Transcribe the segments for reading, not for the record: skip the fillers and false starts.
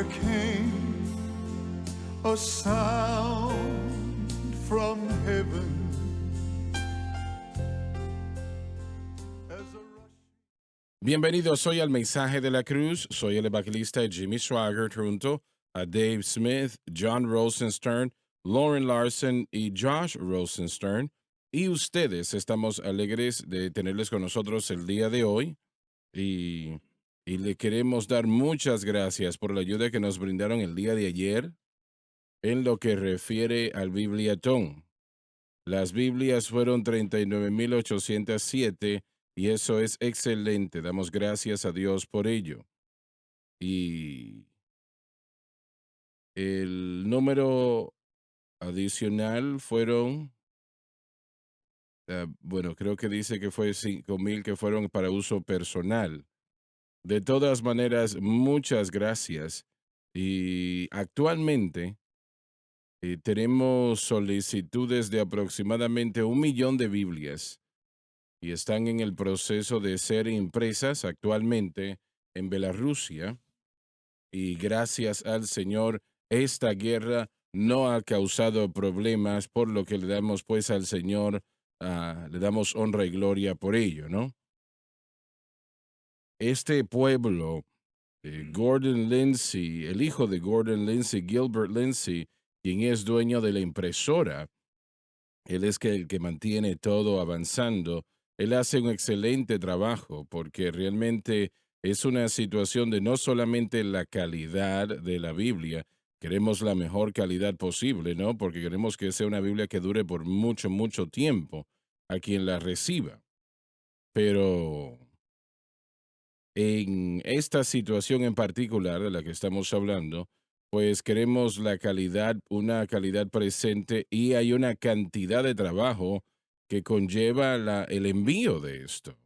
there came a sound from heaven. Bienvenidos hoy al Mensaje de la Cruz. Soy el evangelista Jimmy Swaggart junto a Dave Smith, John Rosenstern, Lauren Larson y Josh Rosenstern. Y ustedes estamos alegres de tenerles con nosotros el día de hoy y le queremos dar muchas gracias por la ayuda que nos brindaron el día de ayer en lo que refiere al Bibliatón. Las Biblias fueron 39,807 y eso es excelente. Damos gracias a Dios por ello. Y el número adicional fueron, bueno, creo que dice que fue 5,000 que fueron para uso personal. De todas maneras, muchas gracias. Y actualmente tenemos solicitudes de aproximadamente 1,000,000 de Biblias y están en el proceso de ser impresas actualmente en Bielorrusia. Y gracias al Señor, esta guerra no ha causado problemas, por lo que le damos pues al Señor, le damos honra y gloria por ello, ¿no? Este pueblo, Gordon Lindsay, el hijo de Gordon Lindsay, Gilbert Lindsay, quien es dueño de la impresora, él es el que mantiene todo avanzando. Él hace un excelente trabajo porque realmente es una situación de no solamente la calidad de la Biblia, queremos la mejor calidad posible, ¿no? Porque queremos que sea una Biblia que dure por mucho, mucho tiempo a quien la reciba. Pero en esta situación en particular de la que estamos hablando, pues queremos la calidad, una calidad presente y hay una cantidad de trabajo que conlleva el envío de esto.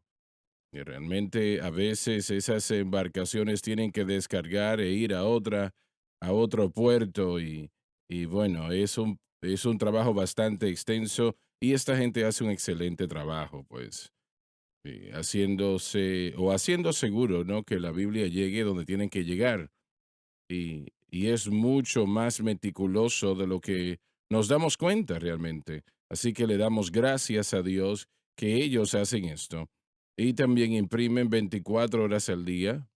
Y realmente a veces esas embarcaciones tienen que descargar e ir a otro puerto y bueno, es un trabajo bastante extenso y esta gente hace un excelente trabajo, pues. Sí, haciendo seguro, ¿no? Que la Biblia llegue donde tienen que llegar. Y es mucho más meticuloso de lo que nos damos cuenta realmente. Así que le damos gracias a Dios que ellos hacen esto. Y también imprimen 24 horas al día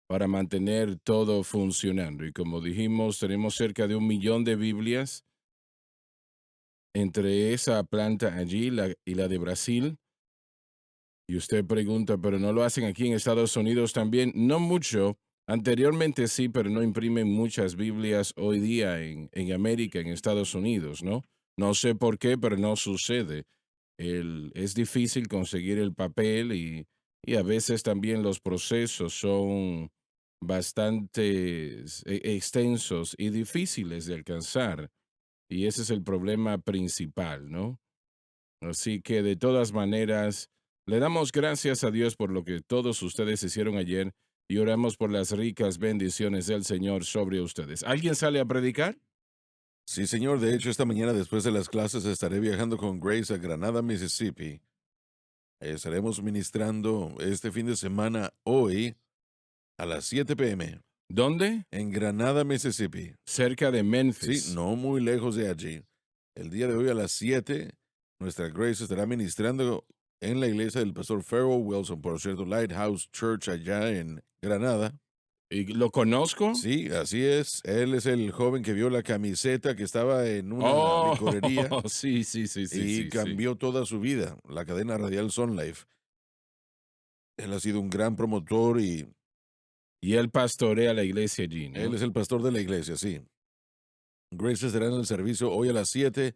para mantener todo funcionando. Y como dijimos, tenemos cerca de 1,000,000 de Biblias entre esa planta allí y la de Brasil. Y usted pregunta, ¿pero no lo hacen aquí en Estados Unidos también? No mucho. Anteriormente sí, pero no imprimen muchas Biblias hoy día en América, en Estados Unidos, ¿no? No sé por qué, pero no sucede. Es difícil conseguir el papel y a veces también los procesos son bastante extensos y difíciles de alcanzar. Y ese es el problema principal, ¿no? Así que de todas maneras, le damos gracias a Dios por lo que todos ustedes hicieron ayer y oramos por las ricas bendiciones del Señor sobre ustedes. ¿Alguien sale a predicar? Sí, señor. De hecho, esta mañana después de las clases estaré viajando con Grace a Granada, Mississippi. Estaremos ministrando este fin de semana hoy a las 7 p.m. ¿Dónde? en Granada, Mississippi. Cerca de Sí, Memphis. no muy lejos de allí. El día de hoy a las 7, nuestra Grace estará ministrando en la iglesia del pastor Pharaoh Wilson, por cierto, Lighthouse Church allá en Granada. ¿Y lo conozco? Sí, así es. Él es el joven que vio la camiseta que estaba en una Oh, licorería sí, sí, sí, sí, y sí, sí. cambió toda su vida, la cadena radial Sun Life. Él ha sido un gran promotor y Y él pastorea la iglesia allí, él ¿no? es el pastor de la iglesia, sí. Grace estará en el servicio hoy a las 7,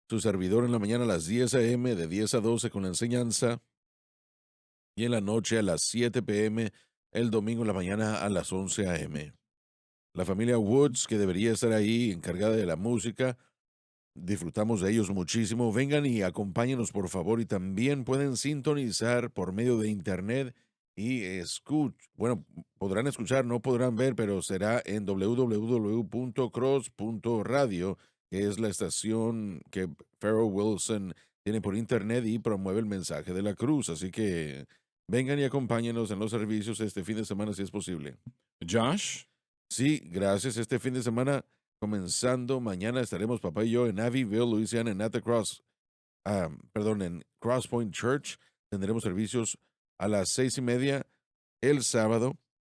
su servidor en la mañana a las 10 a.m., de 10 a 12 con la enseñanza, y en la noche a las 7 p.m., el domingo en la mañana a las 11 a.m. La familia Woods, que debería estar ahí encargada de la música, disfrutamos de ellos muchísimo. Vengan y acompáñenos, por favor, y también pueden sintonizar por medio de internet y bueno, podrán escuchar, no podrán ver, pero será en www.cross.radio, que es la estación que Pharaoh Wilson tiene por internet y promueve el mensaje de la cruz. Así que vengan y acompáñenos en los servicios este fin de semana si es posible. Josh. Sí, gracias. Este fin de semana, comenzando mañana, estaremos papá y yo en Abbeville, Louisiana, en At the Cross, en Cross Point Church. Tendremos servicios a las 6:30 el sábado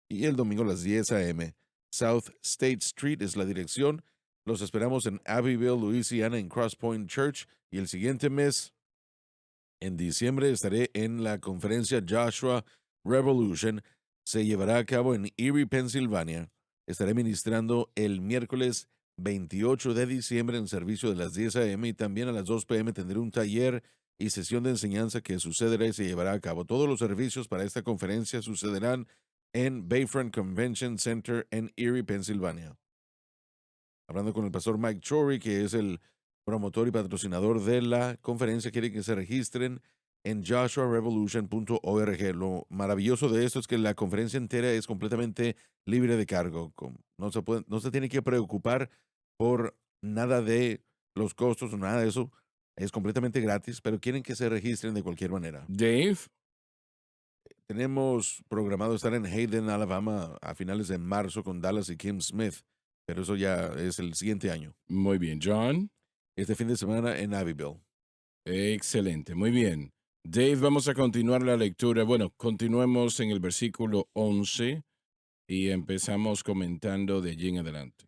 y el domingo a las 10 a.m. South State Street es la dirección. Los esperamos en Abbeville, Louisiana, en Cross Point Church. Y el siguiente mes, en diciembre, estaré en la conferencia Joshua Revolution. Se llevará a cabo en Erie, Pensilvania. Estaré ministrando el miércoles 28 de diciembre en servicio de las 10 a.m. y también a las 2 p.m. tendré un taller y sesión de enseñanza que sucederá y se llevará a cabo. Todos los servicios para esta conferencia sucederán en Bayfront Convention Center en Erie, Pensilvania. Hablando con el pastor Mike Chory, que es el promotor y patrocinador de la conferencia, quiere que se registren en joshuarevolution.org. Lo maravilloso de esto es que la conferencia entera es completamente libre de cargo. No se tiene que preocupar por nada de los costos o nada de eso. Es completamente gratis, pero quieren que se registren de cualquier manera. Dave, Tenemos programado estar en Hayden, Alabama, a finales de marzo con Dallas y Kim Smith, pero eso ya es el siguiente año. muy bien. John, Este fin de semana en Abbeville. excelente, muy bien. Dave, vamos a continuar la lectura. Bueno, continuemos en el versículo 11 y empezamos comentando de allí en adelante.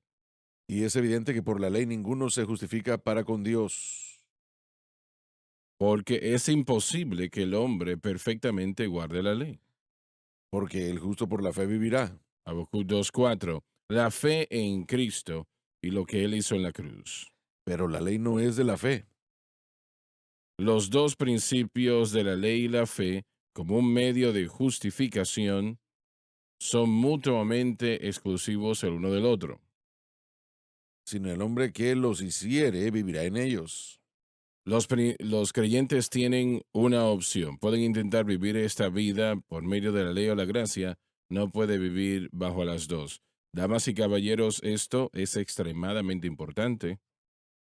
Y es evidente que por la ley ninguno se justifica para con Dios, Porque es imposible que el hombre perfectamente guarde la ley. porque el justo por la fe vivirá. Habacuc 2:4. La fe en Cristo y lo que él hizo en la cruz. Pero la ley no es de la fe, Los dos principios de la ley y la fe, como un medio de justificación, son mutuamente exclusivos el uno del otro. sino el hombre que los hiciere vivirá en ellos. Los creyentes tienen una opción. Pueden intentar vivir esta vida por medio de la ley o la gracia. No puede vivir bajo las dos. Damas y caballeros, esto es extremadamente importante.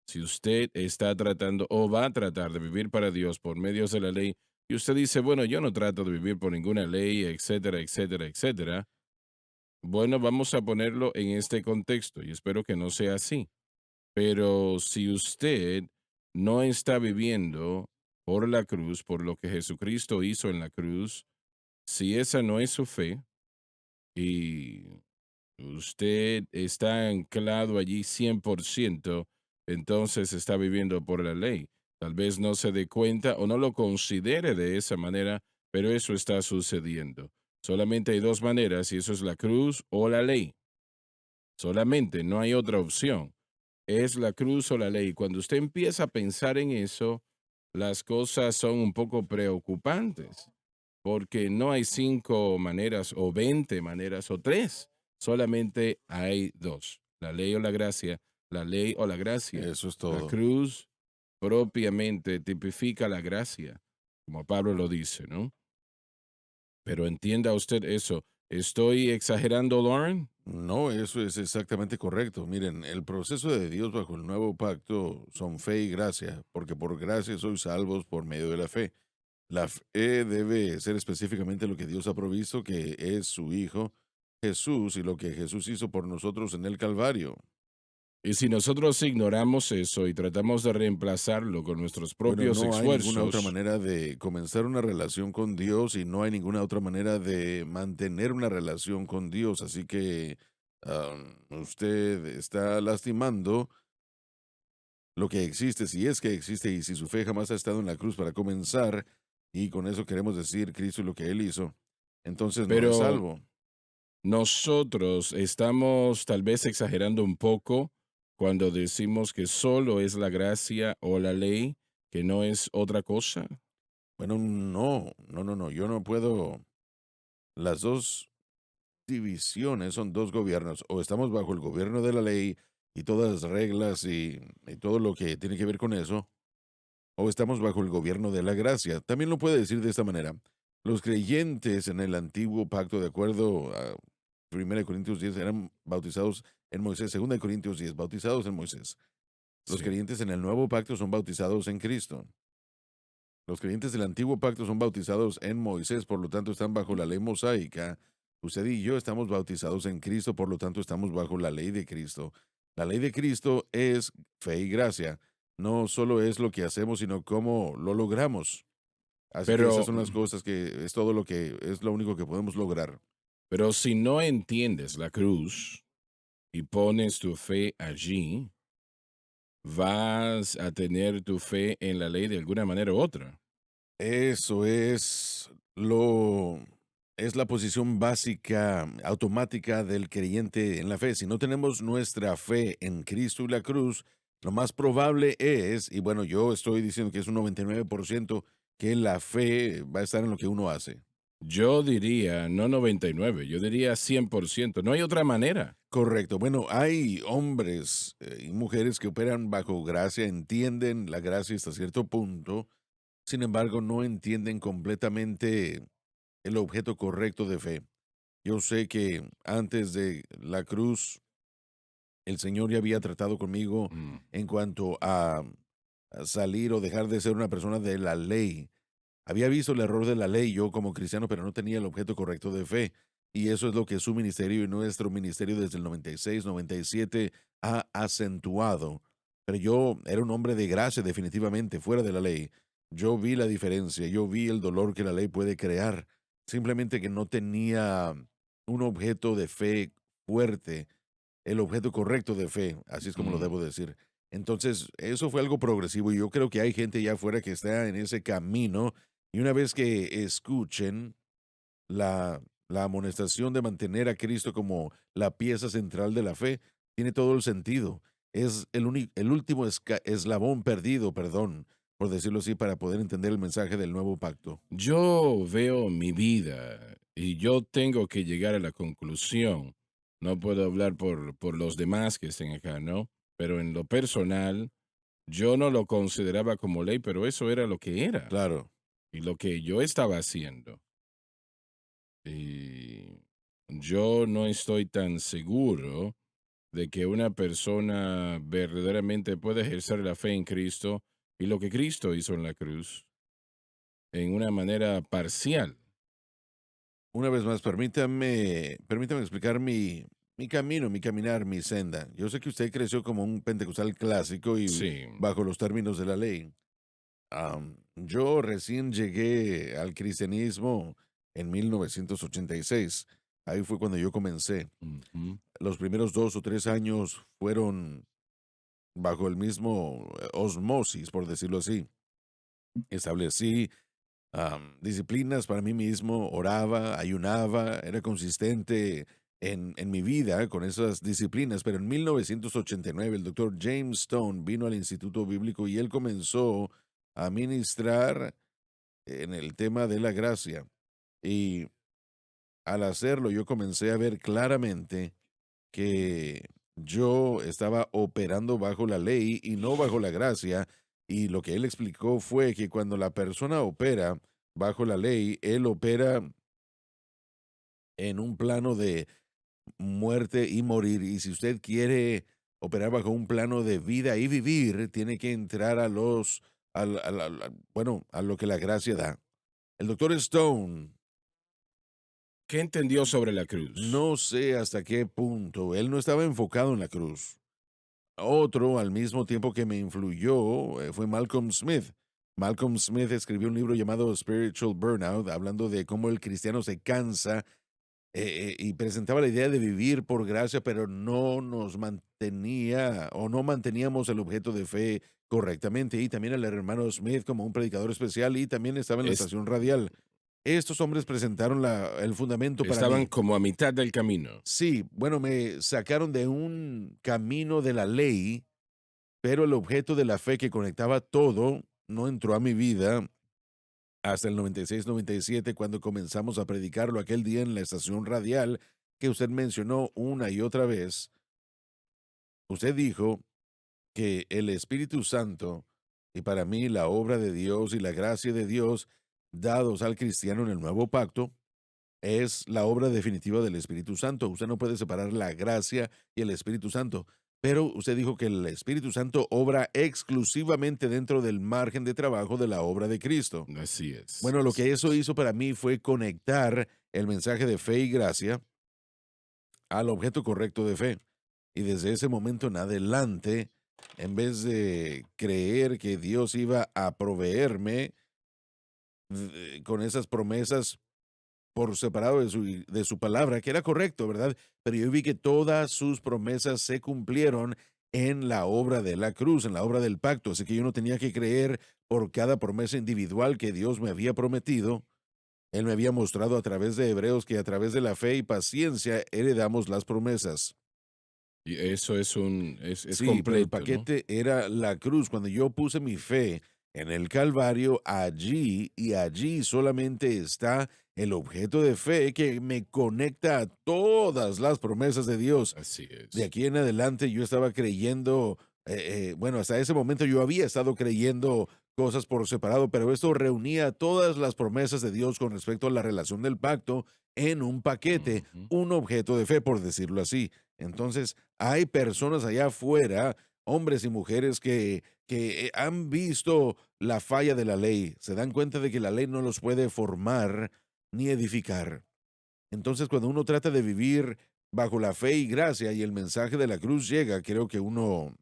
Si usted está tratando o va a tratar de vivir para Dios por medios de la ley, y usted dice, bueno, yo no trato de vivir por ninguna ley, etcétera, etcétera, etcétera. Bueno, vamos a ponerlo en este contexto y espero que no sea así. Pero si usted no está viviendo por la cruz, por lo que Jesucristo hizo en la cruz, si esa no es su fe y usted está anclado allí 100%, entonces está viviendo por la ley. Tal vez no se dé cuenta o no lo considere de esa manera, pero eso está sucediendo. Solamente hay dos maneras y eso es la cruz o la ley. Solamente, no hay otra opción. Es la cruz o la ley. Cuando usted empieza a pensar en eso, las cosas son un poco preocupantes, porque no hay 5 maneras o 20 maneras o 3. Solamente hay dos, la ley o la gracia. La ley o la gracia. Eso es La todo. cruz propiamente tipifica la gracia, como Pablo lo dice, ¿no? Pero entienda usted eso. ¿Estoy exagerando, Lauren? No, eso es exactamente correcto. Miren, el proceso de Dios bajo el nuevo pacto son fe y gracia, porque por gracia sois salvos por medio de la fe. La fe debe ser específicamente lo que Dios ha provisto, que es su Hijo Jesús y lo que Jesús hizo por nosotros en el Calvario. Y si nosotros ignoramos eso y tratamos de reemplazarlo con nuestros Bueno, propios no hay ninguna otra esfuerzos, manera de comenzar una relación con Dios y no hay ninguna otra manera de mantener una relación con Dios. Así que usted está lastimando lo que existe, si es que existe y si su fe jamás ha estado en la cruz para comenzar, y con eso queremos decir Cristo y lo que Él hizo, entonces no es pero salvo. nosotros estamos tal vez exagerando un poco cuando decimos que solo es la gracia o la ley, que no es otra cosa. Bueno, no, yo no puedo. Las dos divisiones son dos gobiernos, o estamos bajo el gobierno de la ley y todas las reglas y todo lo que tiene que ver con eso, o estamos bajo el gobierno de la gracia. También lo puede decir de esta manera. Los creyentes en el antiguo pacto, de acuerdo a 1 Corintios 10, eran bautizados en Moisés. 2 Corintios 10, bautizados en Moisés. Los Sí. creyentes en el nuevo pacto son bautizados en Cristo. Los creyentes del antiguo pacto son bautizados en Moisés, por lo tanto están bajo la ley mosaica, Usted y yo estamos bautizados en Cristo, por lo tanto estamos bajo la ley de Cristo. La ley de Cristo es fe y gracia. No solo es lo que hacemos, sino cómo lo logramos. Así que esas Pero, son las cosas que es todo lo que es lo único que podemos lograr. pero si no entiendes la cruz y pones tu fe allí, vas a tener tu fe en la ley de alguna manera u otra. Eso es la posición básica, automática del creyente en la fe. Si no tenemos nuestra fe en Cristo y la cruz, lo más probable es, y bueno, yo estoy diciendo que es un 99%, que la fe va a estar en lo que uno hace. Yo diría, no 99, yo diría 100%. No hay otra manera. Correcto. Bueno, hay hombres y mujeres que operan bajo gracia, entienden la gracia hasta cierto punto, sin embargo, no entienden completamente el objeto correcto de fe. Yo sé que antes de la cruz, el Señor ya había tratado conmigo Mm. en cuanto a salir o dejar de ser una persona de la ley. Había visto el error de la ley yo como cristiano, pero no tenía el objeto correcto de fe. Y eso es lo que su ministerio y nuestro ministerio desde el 96, 97 ha acentuado. Pero yo era un hombre de gracia definitivamente, fuera de la ley. Yo vi la diferencia, yo vi el dolor que la ley puede crear. Simplemente que no tenía un objeto de fe fuerte, el objeto correcto de fe, así es como lo Mm. debo decir. Entonces, eso fue algo progresivo y yo creo que hay gente allá afuera que está en ese camino y una vez que escuchen la amonestación de mantener a Cristo como la pieza central de la fe, tiene todo el sentido. Es el último eslabón perdido, perdón, por decirlo así, para poder entender el mensaje del nuevo pacto. Yo veo mi vida y yo tengo que llegar a la conclusión. No puedo hablar por los demás que estén acá, ¿no? Pero en lo personal, yo no lo consideraba como ley, pero eso era lo que era Claro. y lo que yo estaba haciendo. Y yo no estoy tan seguro de que una persona verdaderamente puede ejercer la fe en Cristo y lo que Cristo hizo en la cruz en una manera parcial. Una vez más, permítame explicar mi camino, mi caminar, mi senda. Yo sé que usted creció como un pentecostal clásico y Sí. bajo los términos de la ley. Yo recién llegué al cristianismo en 1986. Ahí fue cuando yo comencé. Ujú. Los primeros 2 o 3 años fueron bajo el mismo osmosis, por decirlo así. Establecí disciplinas para mí mismo, oraba, ayunaba, era consistente en mi vida con esas disciplinas, pero en 1989 el doctor James Stone vino al Instituto Bíblico y él comenzó a ministrar en el tema de la gracia. Y al hacerlo yo comencé a ver claramente que yo estaba operando bajo la ley y no bajo la gracia. Y lo que él explicó fue que cuando la persona opera bajo la ley, él opera en un plano de muerte y morir. Y si usted quiere operar bajo un plano de vida y vivir, tiene que entrar bueno, a lo que la gracia da. El doctor Stone, ¿Qué entendió sobre la cruz? no sé hasta qué punto, él no estaba enfocado en la cruz. Otro, al mismo tiempo que me influyó, fue Malcolm Smith. Malcolm Smith escribió un libro llamado Spiritual Burnout, hablando de cómo el cristiano se cansa y presentaba la idea de vivir por gracia, pero no nos mantenía o no manteníamos el objeto de fe correctamente. Y también el hermano Smith como un predicador especial y también estaba en la Es- estación radial. Estos hombres presentaron el fundamento para estaban mí. como a mitad del camino. Sí, bueno, me sacaron de un camino de la ley, pero el objeto de la fe que conectaba todo no entró a mi vida hasta el 96, 97, cuando comenzamos a predicarlo aquel día en la estación radial que usted mencionó una y otra vez. Usted dijo que el Espíritu Santo, y para mí la obra de Dios y la gracia de Dios dados al cristiano en el nuevo pacto, es la obra definitiva del Espíritu Santo. Usted no puede separar la gracia y el Espíritu Santo. Pero usted dijo que el Espíritu Santo obra exclusivamente dentro del margen de trabajo de la obra de Cristo. Así es. Bueno, lo Así que eso es. hizo para mí fue conectar el mensaje de fe y gracia al objeto correcto de fe. Y desde ese momento en adelante, en vez de creer que Dios iba a proveerme con esas promesas por separado de su palabra, que era correcto, ¿verdad? Pero yo vi que todas sus promesas se cumplieron en la obra de la cruz, en la obra del pacto. Así que yo no tenía que creer por cada promesa individual que Dios me había prometido. Él me había mostrado a través de Hebreos que a través de la fe y paciencia heredamos las promesas. Y eso es Sí, pero el completo, ¿no? paquete era la cruz. Cuando yo puse mi fe en el Calvario, allí y allí solamente está el objeto de fe que me conecta a todas las promesas de Dios. Así De es. aquí en adelante yo estaba creyendo, bueno, hasta ese momento yo había estado creyendo cosas por separado, pero esto reunía todas las promesas de Dios con respecto a la relación del pacto en un paquete, Ujú. un objeto de fe, por decirlo así. Entonces, hay personas allá afuera, hombres y mujeres, que han visto la falla de la ley, se dan cuenta de que la ley no los puede formar ni edificar. Entonces, cuando uno trata de vivir bajo la fe y gracia y el mensaje de la cruz llega, creo que uno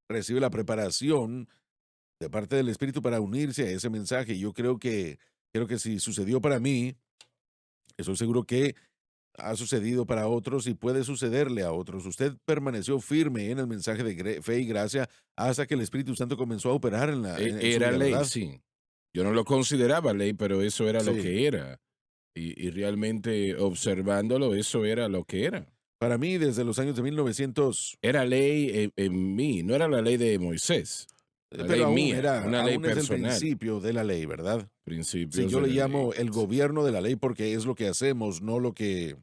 recibe la preparación de parte del Espíritu para unirse a ese mensaje. Yo creo que si sucedió para mí, estoy seguro que ha sucedido para otros y puede sucederle a otros. Usted permaneció firme en el mensaje de fe y gracia hasta que el Espíritu Santo comenzó a operar en su Era vida, ley, ¿verdad? sí. Yo no lo consideraba ley, pero eso era lo Sí. que era. Y realmente observándolo, eso era lo que era. Para mí, desde los años de 1900, Era ley en mí, no era la ley de Moisés, la pero ley mía, una ley aún es el personal, principio de la ley, ¿verdad? Sí, principios yo de le la ley. llamo el gobierno de la ley porque es lo que hacemos, no lo que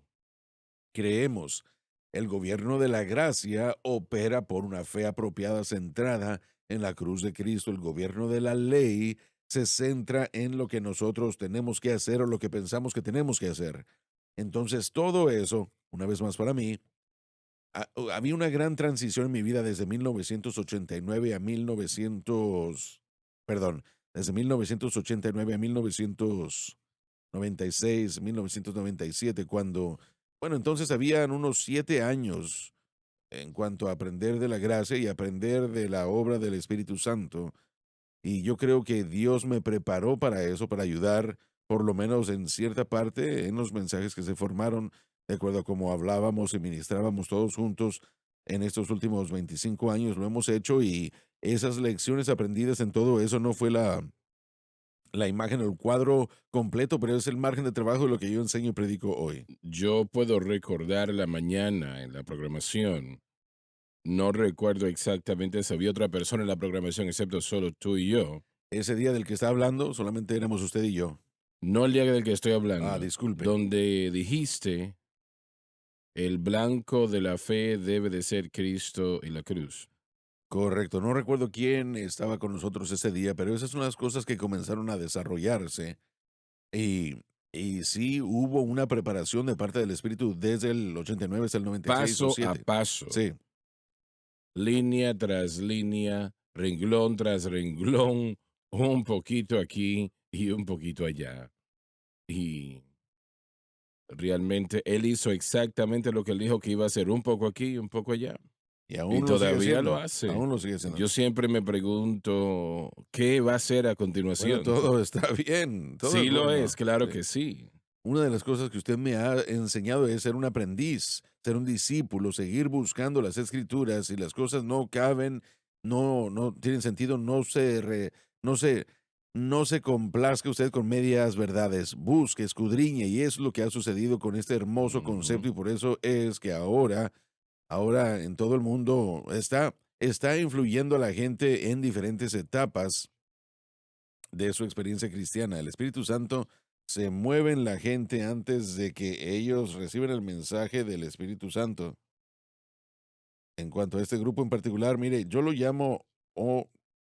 creemos. El gobierno de la gracia opera por una fe apropiada centrada en la cruz de Cristo. El gobierno de la ley se centra en lo que nosotros tenemos que hacer o lo que pensamos que tenemos que hacer. Entonces, todo eso, una vez más para mí, había una gran transición en mi vida desde 1989 a 1900, perdón, desde 1989 a 1996, 1997, cuando, bueno, entonces habían unos 7 años en cuanto a aprender de la gracia y aprender de la obra del Espíritu Santo. Y yo creo que Dios me preparó para eso, para ayudar, por lo menos en cierta parte, en los mensajes que se formaron, de acuerdo a cómo hablábamos y ministrábamos todos juntos en estos últimos 25 años, lo hemos hecho y esas lecciones aprendidas en todo eso no fue la imagen o el cuadro completo, pero es el margen de trabajo de lo que yo enseño y predico hoy. Yo puedo recordar la mañana en la programación. No recuerdo exactamente si había otra persona en la programación excepto solo tú y yo. Ese día del que está hablando, solamente éramos usted y yo. No el día del que estoy Ah, hablando, disculpe. donde dijiste el blanco de la fe debe de ser Cristo y la cruz. Correcto, no recuerdo quién estaba con nosotros ese día, pero esas son las cosas que comenzaron a desarrollarse y, y sí hubo una preparación de parte del Espíritu desde el 89 hasta el 96 o Paso a 7. paso, Sí, línea tras línea, renglón tras renglón, un poquito aquí y un poquito allá. Y realmente él hizo exactamente lo que él dijo que iba a hacer, un poco aquí y un poco allá. y Y aún lo sigue todavía lo haciendo, hace. aún lo sigue haciendo. Yo siempre me pregunto, ¿qué va a hacer a Bueno, continuación? todo está bien, todo es Sí lo bueno. es, claro Sí. que sí. Una de las cosas que usted me ha enseñado es ser un aprendiz, ser un discípulo, seguir buscando las escrituras. Si las cosas no caben, no tienen sentido, no se, no se complazca usted con medias verdades. Busque, escudriñe, y es lo que ha sucedido con este hermoso Ujú. concepto, y por eso es que ahora en todo el mundo está influyendo a la gente en diferentes etapas de su experiencia cristiana. El Espíritu Santo se mueve en la gente antes de que ellos reciban el mensaje del Espíritu Santo. En cuanto a este grupo en particular, mire, yo lo llamo, o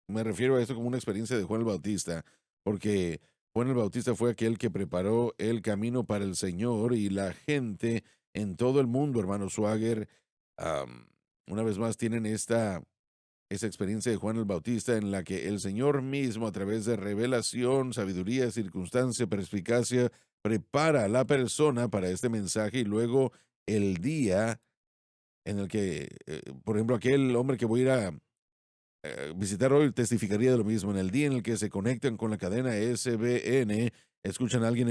me refiero a esto como una experiencia de Juan el Bautista, porque Juan el Bautista fue aquel que preparó el camino para el Señor y la gente en todo el mundo, hermano Swagger, am, una vez más tienen esa experiencia de Juan el Bautista en la que el Señor mismo, a través de revelación, sabiduría, circunstancia, perspicacia, prepara a la persona para este mensaje y luego el día en el que, por ejemplo, aquel hombre que voy a ir a visitar hoy testificaría de lo mismo. En el día en el que se conectan con la cadena SBN, escuchan a alguien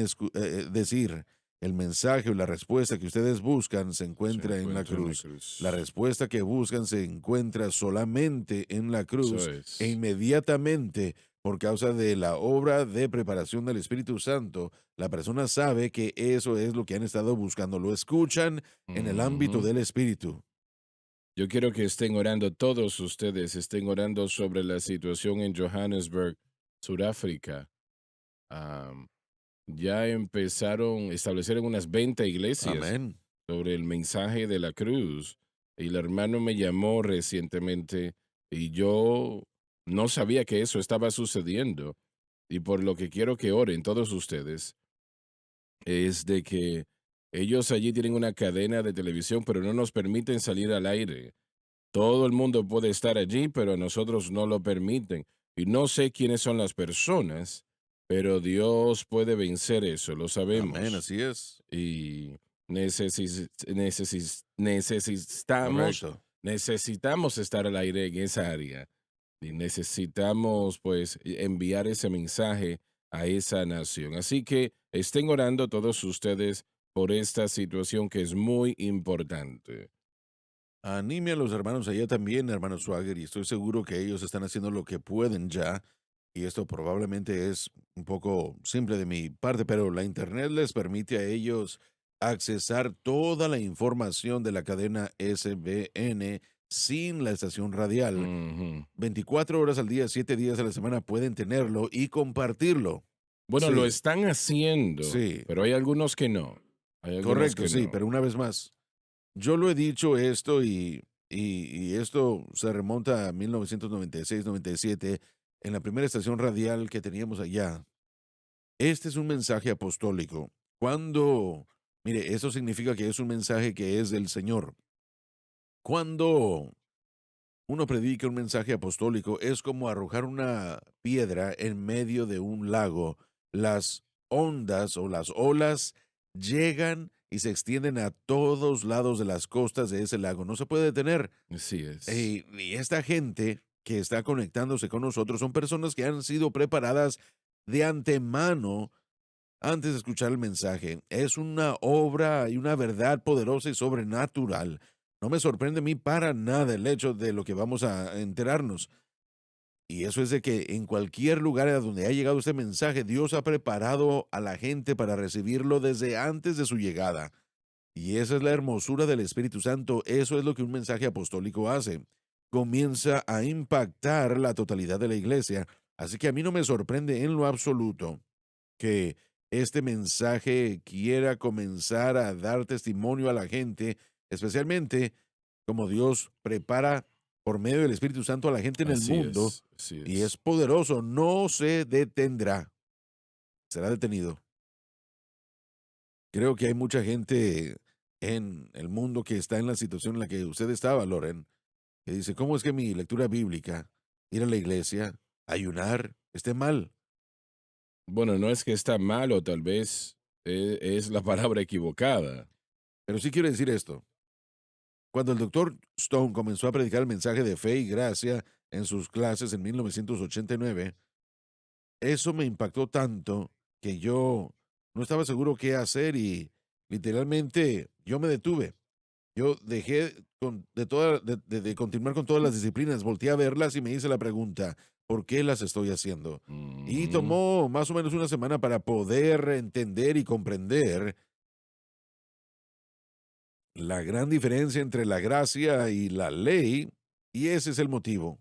decir, el mensaje o la respuesta que ustedes buscan se Se encuentra en la encuentra en la cruz. La cruz. respuesta que buscan se encuentra solamente en la Eso cruz e es. inmediatamente, por causa de la obra de preparación del Espíritu Santo, la persona sabe que eso es lo que han estado buscando. Lo escuchan en el ámbito Ujú. del Espíritu. Yo quiero que estén orando, todos ustedes estén orando sobre la situación en Johannesburg, Sudáfrica. Am, ya establecieron unas 20 iglesias Amén. sobre el mensaje de la cruz. Y el hermano me llamó recientemente y yo no sabía que eso estaba sucediendo. Y por lo que quiero que oren todos ustedes es de que ellos allí tienen una cadena de televisión, pero no nos permiten salir al aire. Todo el mundo puede estar allí, pero a nosotros no lo permiten. Y no sé quiénes son las personas, pero Dios puede vencer eso, lo Amén, sabemos. así es. Y necesitamos, Correcto. necesitamos estar al aire en esa área. Y necesitamos, pues, enviar ese mensaje a esa nación. Así que estén orando todos ustedes por esta situación que es muy importante. Anime a los hermanos allá también, hermano Swagger, y estoy seguro que ellos están haciendo lo que pueden ya. Y esto probablemente es un poco simple de mi parte, pero la Internet les permite a ellos accesar toda la información de la cadena SBN sin la estación radial. Ujú. 24 horas al día, 7 días a la semana pueden tenerlo y compartirlo. Bueno, lo Sí, están haciendo, sí, pero hay algunos que no. Hay algunos correcto, que sí, no. pero una vez más. Yo lo he dicho esto y esto se remonta a 1996-97 en la primera estación radial que teníamos allá. Este es un mensaje apostólico. Cuando, mire, eso significa que es un mensaje que es del Señor. Cuando uno predica un mensaje apostólico, es como arrojar una piedra en medio de un lago. Las ondas o las olas llegan y se extienden a todos lados de las costas de ese lago. No se puede detener. Así es. Y esta gente que está conectándose con nosotros son personas que han sido preparadas de antemano antes de escuchar el mensaje. Es una obra y una verdad poderosa y sobrenatural. No me sorprende a mí para nada el hecho de lo que vamos a enterarnos. Y eso es de que en cualquier lugar a donde ha llegado este mensaje, Dios ha preparado a la gente para recibirlo desde antes de su llegada. Y esa es la hermosura del Espíritu Santo. Eso es lo que un mensaje apostólico hace. Comienza a impactar la totalidad de la iglesia. Así que a mí no me sorprende en lo absoluto que este mensaje quiera comenzar a dar testimonio a la gente, especialmente como Dios prepara por medio del Espíritu Santo a la gente en el Así mundo es. Así y es es. poderoso, no se detendrá, será detenido. Creo que hay mucha gente en el mundo que está en la situación en la que usted estaba, Loren, que dice, ¿cómo es que mi lectura bíblica, ir a la iglesia, ayunar, esté mal? Bueno, no es que está mal o tal vez es la palabra equivocada. Pero sí quiero decir esto. Cuando el doctor Stone comenzó a predicar el mensaje de fe y gracia en sus clases en 1989, eso me impactó tanto que yo no estaba seguro qué hacer y literalmente yo me detuve. Yo dejé de continuar con todas las disciplinas, volteé a verlas y me hice la pregunta, ¿por qué las estoy haciendo? Y Ujú. tomó más o menos una semana para poder entender y comprender la gran diferencia entre la gracia y la ley, y ese es el motivo.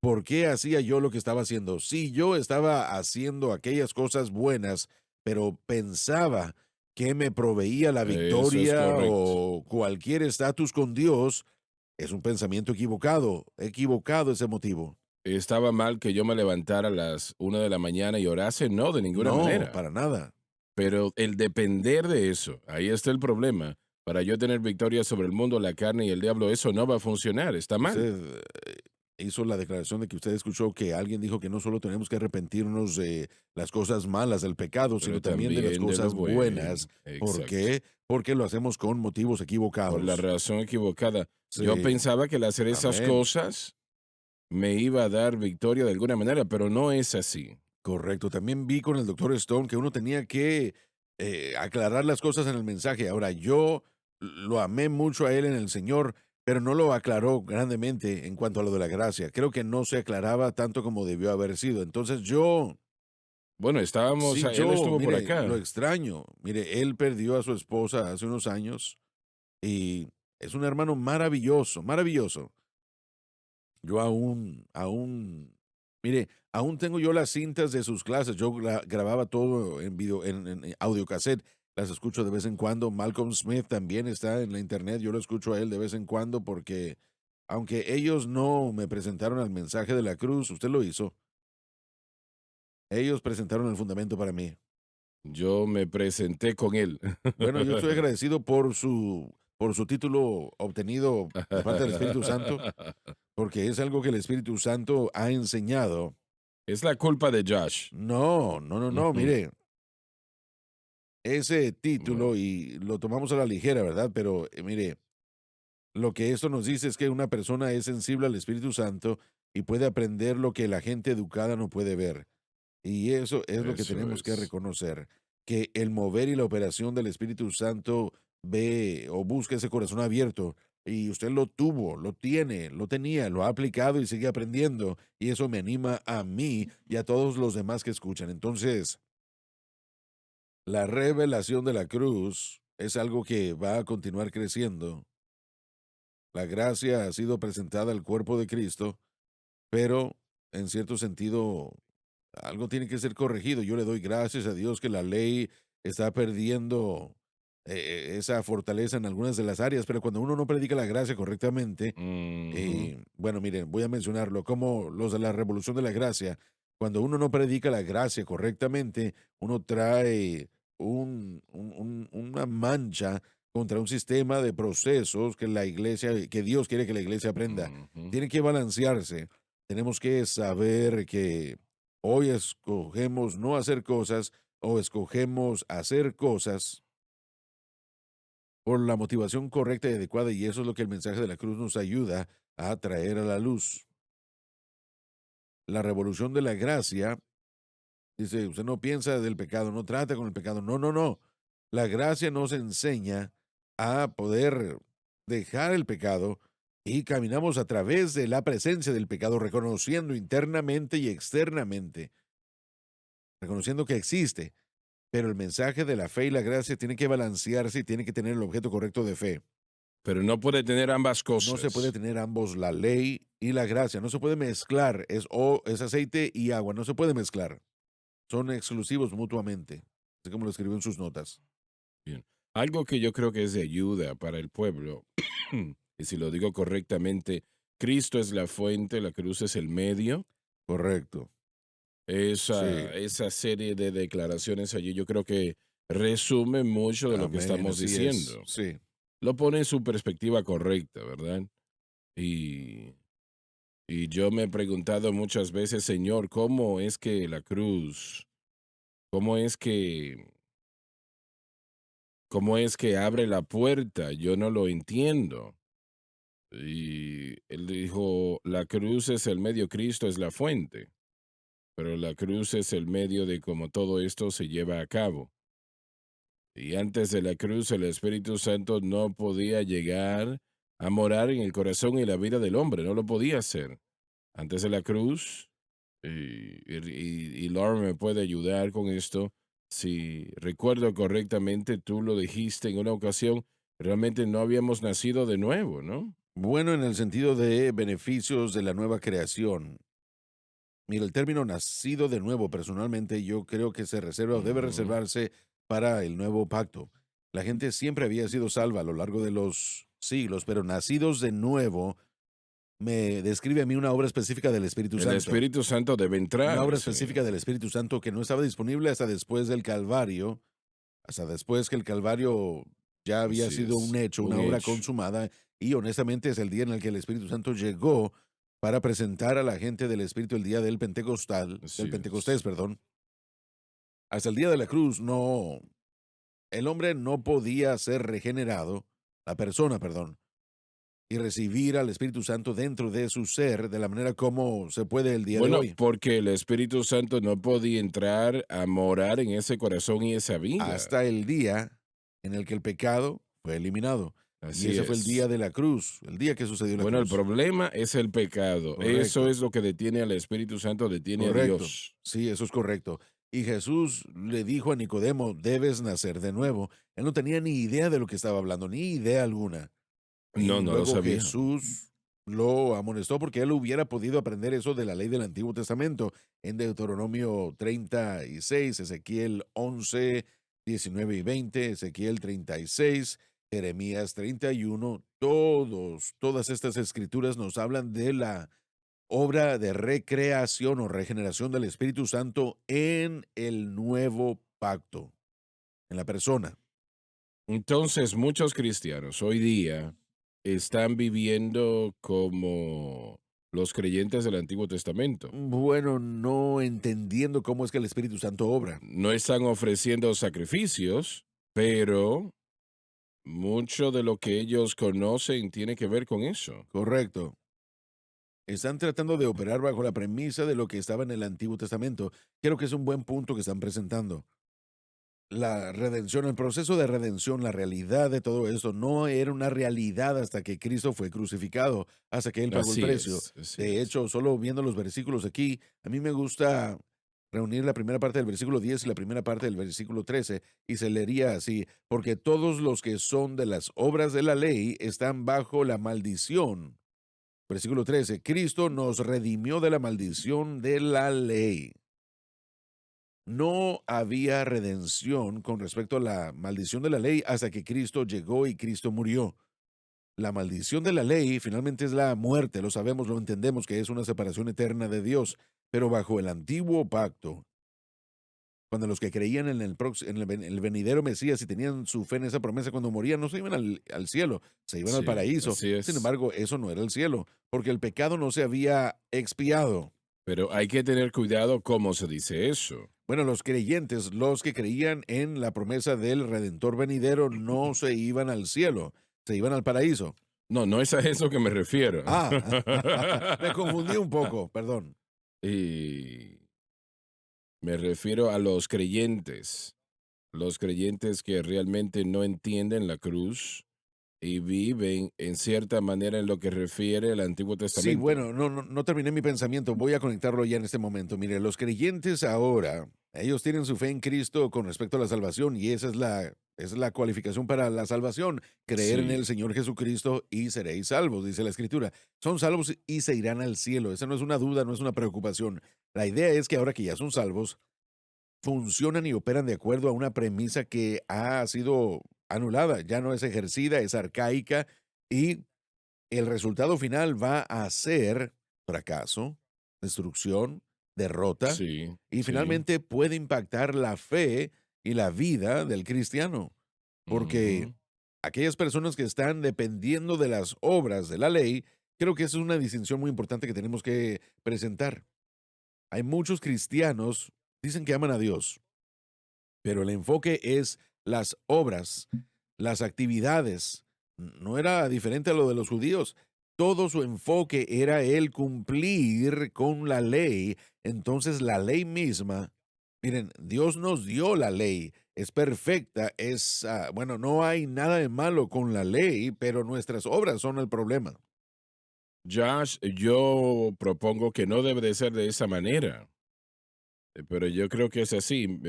¿Por qué hacía yo lo que estaba haciendo? Sí, yo estaba haciendo aquellas cosas buenas, pero pensaba que me proveía la Eso es victoria correcto. o cualquier estatus con Dios. Es un pensamiento equivocado, equivocado ese motivo. ¿Estaba mal que yo me levantara a las 1 de la mañana y orase? No, de ninguna No, manera. para nada. Pero el depender de eso, ahí está el problema. Para yo tener victoria sobre el mundo, la carne y el diablo, eso no va a funcionar, está mal. Usted hizo la declaración de que usted escuchó que alguien dijo que no solo tenemos que arrepentirnos de las cosas malas del pecado, pero sino también de las también de lo cosas bueno. buenas. ¿Por Exacto. qué? Porque lo hacemos con motivos Por la equivocados. razón equivocada. Yo Sí, pensaba que el hacer esas amén. cosas me iba a dar victoria de alguna manera, pero no es así. Correcto. También vi con el doctor Stone que uno tenía que aclarar las cosas en el mensaje. Ahora, yo lo amé mucho a él en el Señor, pero no lo aclaró grandemente en cuanto a lo de la gracia. Creo que no se aclaraba tanto como debió haber sido. Entonces Bueno, sí, él estuvo por mire, lo acá. extraño. Mire, él perdió a su esposa hace unos años y es un hermano maravilloso, maravilloso. Yo mire, aún tengo yo las cintas de sus clases. Yo grababa todo en video, en audiocassette. Las escucho de vez en cuando. Malcolm Smith también está en la internet. Yo lo escucho a él de vez en cuando porque, aunque ellos no me presentaron al mensaje de la cruz, usted lo hizo. Ellos presentaron el fundamento para mí. Yo me presenté con él. Bueno, yo estoy agradecido por su título obtenido de parte del Espíritu Santo, porque es algo que el Espíritu Santo ha enseñado. Es la culpa de Josh. No, no, no, no, Ujú. mire, ese Bueno, título y lo tomamos a la ligera, ¿verdad? Pero mire, lo que esto nos dice es que una persona es sensible al Espíritu Santo y puede aprender lo que la gente educada no puede ver. Y eso es lo que eso tenemos que es. reconocer, que el mover y la operación del Espíritu Santo ve o busca ese corazón abierto. Y usted lo tuvo, lo tiene, lo tenía, lo ha aplicado y sigue aprendiendo. Y eso me anima a mí y a todos los demás que escuchan. Entonces, la revelación de la cruz es algo que va a continuar creciendo. La gracia ha sido presentada al cuerpo de Cristo, pero en cierto sentido algo tiene que ser corregido. Yo le doy gracias a Dios que la ley está perdiendo esa fortaleza en algunas de las áreas, pero cuando uno no predica la gracia correctamente, Ujú. bueno, miren, voy a mencionarlo como los de la revolución de la gracia. Cuando uno no predica la gracia correctamente, uno trae una mancha contra un sistema de procesos que la iglesia, que Dios quiere que la iglesia aprenda. Ujú. Tiene que balancearse. Tenemos que saber que hoy escogemos no hacer cosas o escogemos hacer cosas por la motivación correcta y adecuada, y eso es lo que el mensaje de la cruz nos ayuda a traer a la luz. La revolución de la gracia, dice, usted no piensa del pecado, no trata con el pecado. No, no, no. La gracia nos enseña a poder dejar el pecado y caminamos a través de la presencia del pecado, reconociendo internamente y externamente, reconociendo que existe. Pero el mensaje de la fe y la gracia tiene que balancearse y tiene que tener el objeto correcto de fe. Pero no puede tener ambas No se puede cosas. tener ambos, la ley y la gracia. No se puede mezclar. Es aceite y agua. No se puede mezclar. Son exclusivos mutuamente. Así como lo escribió en sus notas. Bien. Algo que yo creo que es de ayuda para el pueblo, y si lo digo correctamente, Cristo es la fuente, la cruz es el medio. Correcto. Sí. Esa serie de declaraciones allí yo creo que resume mucho de lo que Amén. estamos Así es. diciendo. Sí. Lo pone en su perspectiva correcta, ¿verdad? Y, y yo me he preguntado muchas veces, Señor, ¿cómo es que la cruz, cómo es que, cómo es que abre la puerta? Yo no lo entiendo. Y él dijo, la cruz es el medio, Cristo es la fuente, pero la cruz es el medio de cómo todo esto se lleva a cabo. Y antes de la cruz, el Espíritu Santo no podía llegar a morar en el corazón y la vida del hombre, no lo podía hacer. Antes de la cruz, y Laura me puede ayudar con esto, si recuerdo correctamente, tú lo dijiste en una ocasión, realmente no habíamos nacido de nuevo, ¿no? Bueno, en el sentido de beneficios de la nueva creación. Mira, el término nacido de nuevo, personalmente, yo creo que se reserva o debe Ujú. reservarse para el nuevo pacto. La gente siempre había sido salva a lo largo de los siglos, pero nacidos de nuevo me describe a mí una obra específica del Espíritu El Santo. Espíritu Santo debe Una entrar, obra sí. específica del Espíritu Santo que no estaba disponible hasta después del Calvario, hasta después que el Calvario ya había Así sido un es, hecho, un una obra hecho. consumada, y honestamente es el día en el que el Espíritu Santo llegó para presentar a la gente del Espíritu el día del Así del Pentecostés, es. perdón. Hasta el día de la cruz el hombre no podía ser regenerado, la persona, perdón, y recibir al Espíritu Santo dentro de su ser de la manera como se puede el día de Bueno, hoy. porque el Espíritu Santo no podía entrar a morar en ese corazón y esa vida. Hasta el día en el que el pecado fue eliminado. Y Así ese fue el día es. de la cruz, el día que sucedió la Bueno, el cruz. problema es el pecado. Eso Correcto, es lo que detiene al Espíritu Santo, detiene a correcto. Dios. Sí, eso es correcto. Y Jesús le dijo a Nicodemo, debes nacer de nuevo. Él no tenía ni idea de lo que estaba hablando, ni idea alguna. No, Y no lo luego sabía. Jesús lo amonestó porque él hubiera podido aprender eso de la ley del Antiguo Testamento en Deuteronomio 36, Ezequiel 11, 19 y 20, Ezequiel 36, Jeremías 31. Todas estas escrituras nos hablan de la obra de recreación o regeneración del Espíritu Santo en el nuevo pacto, en la persona. Entonces, muchos cristianos hoy día están viviendo como los creyentes del Antiguo Testamento. Bueno, no entendiendo cómo es que el Espíritu Santo obra. No están ofreciendo sacrificios, pero mucho de lo que ellos conocen tiene que ver con eso. Correcto. Están tratando de operar bajo la premisa de lo que estaba en el Antiguo Testamento. Creo que es un buen punto que están presentando. La redención, el proceso de redención, la realidad de todo esto no era una realidad hasta que Cristo fue crucificado, hasta que Él pagó el Así precio. es, así De es. hecho, solo viendo los versículos aquí, a mí me gusta reunir la primera parte del versículo 10 y la primera parte del versículo 13, y se leería así, porque todos los que son de las obras de la ley están bajo la maldición. Versículo 13, Cristo nos redimió de la maldición de la ley. No había redención con respecto a la maldición de la ley hasta que Cristo llegó y Cristo murió. La maldición de la ley finalmente es la muerte, lo sabemos, lo entendemos que es una separación eterna de Dios, pero bajo el antiguo pacto, cuando los que creían en el venidero Mesías y tenían su fe en esa promesa cuando morían, no se iban al cielo, se iban al Sí, paraíso. así Sin es. embargo, eso no era el cielo, porque el pecado no se había expiado. Pero hay que tener cuidado cómo se dice eso. Bueno, los creyentes, los que creían en la promesa del Redentor venidero, no se iban al cielo, se iban al paraíso. No, no es a eso que me refiero. Ah, me confundí un poco, perdón. Y me refiero a los creyentes que realmente no entienden la cruz y viven en cierta manera en lo que refiere al Antiguo Sí, Testamento. bueno, no terminé mi pensamiento, voy a conectarlo ya en este momento. Mire, los creyentes ahora, ellos tienen su fe en Cristo con respecto a la salvación y esa es la cualificación para la salvación, creer en el Sí. Señor Jesucristo y seréis salvos, dice la Escritura. Son salvos y se irán al cielo, esa no es una duda, no es una preocupación. La idea es que ahora que ya son salvos, funcionan y operan de acuerdo a una premisa que ha sido anulada, ya no es ejercida, es arcaica y el resultado final va a ser fracaso, destrucción, derrota Sí, y sí. finalmente puede impactar la fe y la vida del cristiano, porque Ujú. aquellas personas que están dependiendo de las obras de la ley, creo que esa es una distinción muy importante que tenemos que presentar. Hay muchos cristianos, dicen que aman a Dios, pero el enfoque es las obras, las actividades. No era diferente a lo de los judíos. Todo su enfoque era el cumplir con la ley. Entonces la ley misma, miren, Dios nos dio la ley, es perfecta, bueno, no hay nada de malo con la ley, pero nuestras obras son el problema. Josh, yo propongo que no debe de ser de esa manera, pero yo creo que es así,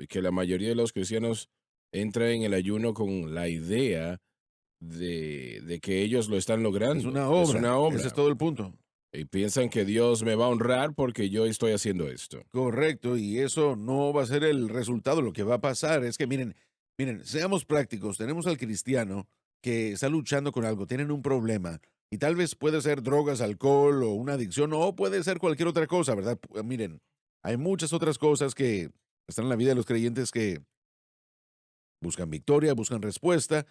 que la mayoría de los cristianos entran en el ayuno con la idea de que ellos lo están Es logrando. una Es obra, una ese es obra. todo el punto. Y piensan que Dios me va a honrar porque yo estoy haciendo esto. Correcto, y eso no va a ser el resultado. Lo que va a pasar es que, miren, seamos prácticos. Tenemos al cristiano que está luchando con algo, tienen un problema, y tal vez puede ser drogas, alcohol o una adicción, o puede ser cualquier otra cosa, ¿verdad? Miren, hay muchas otras cosas que están en la vida de los creyentes que buscan victoria, buscan respuesta,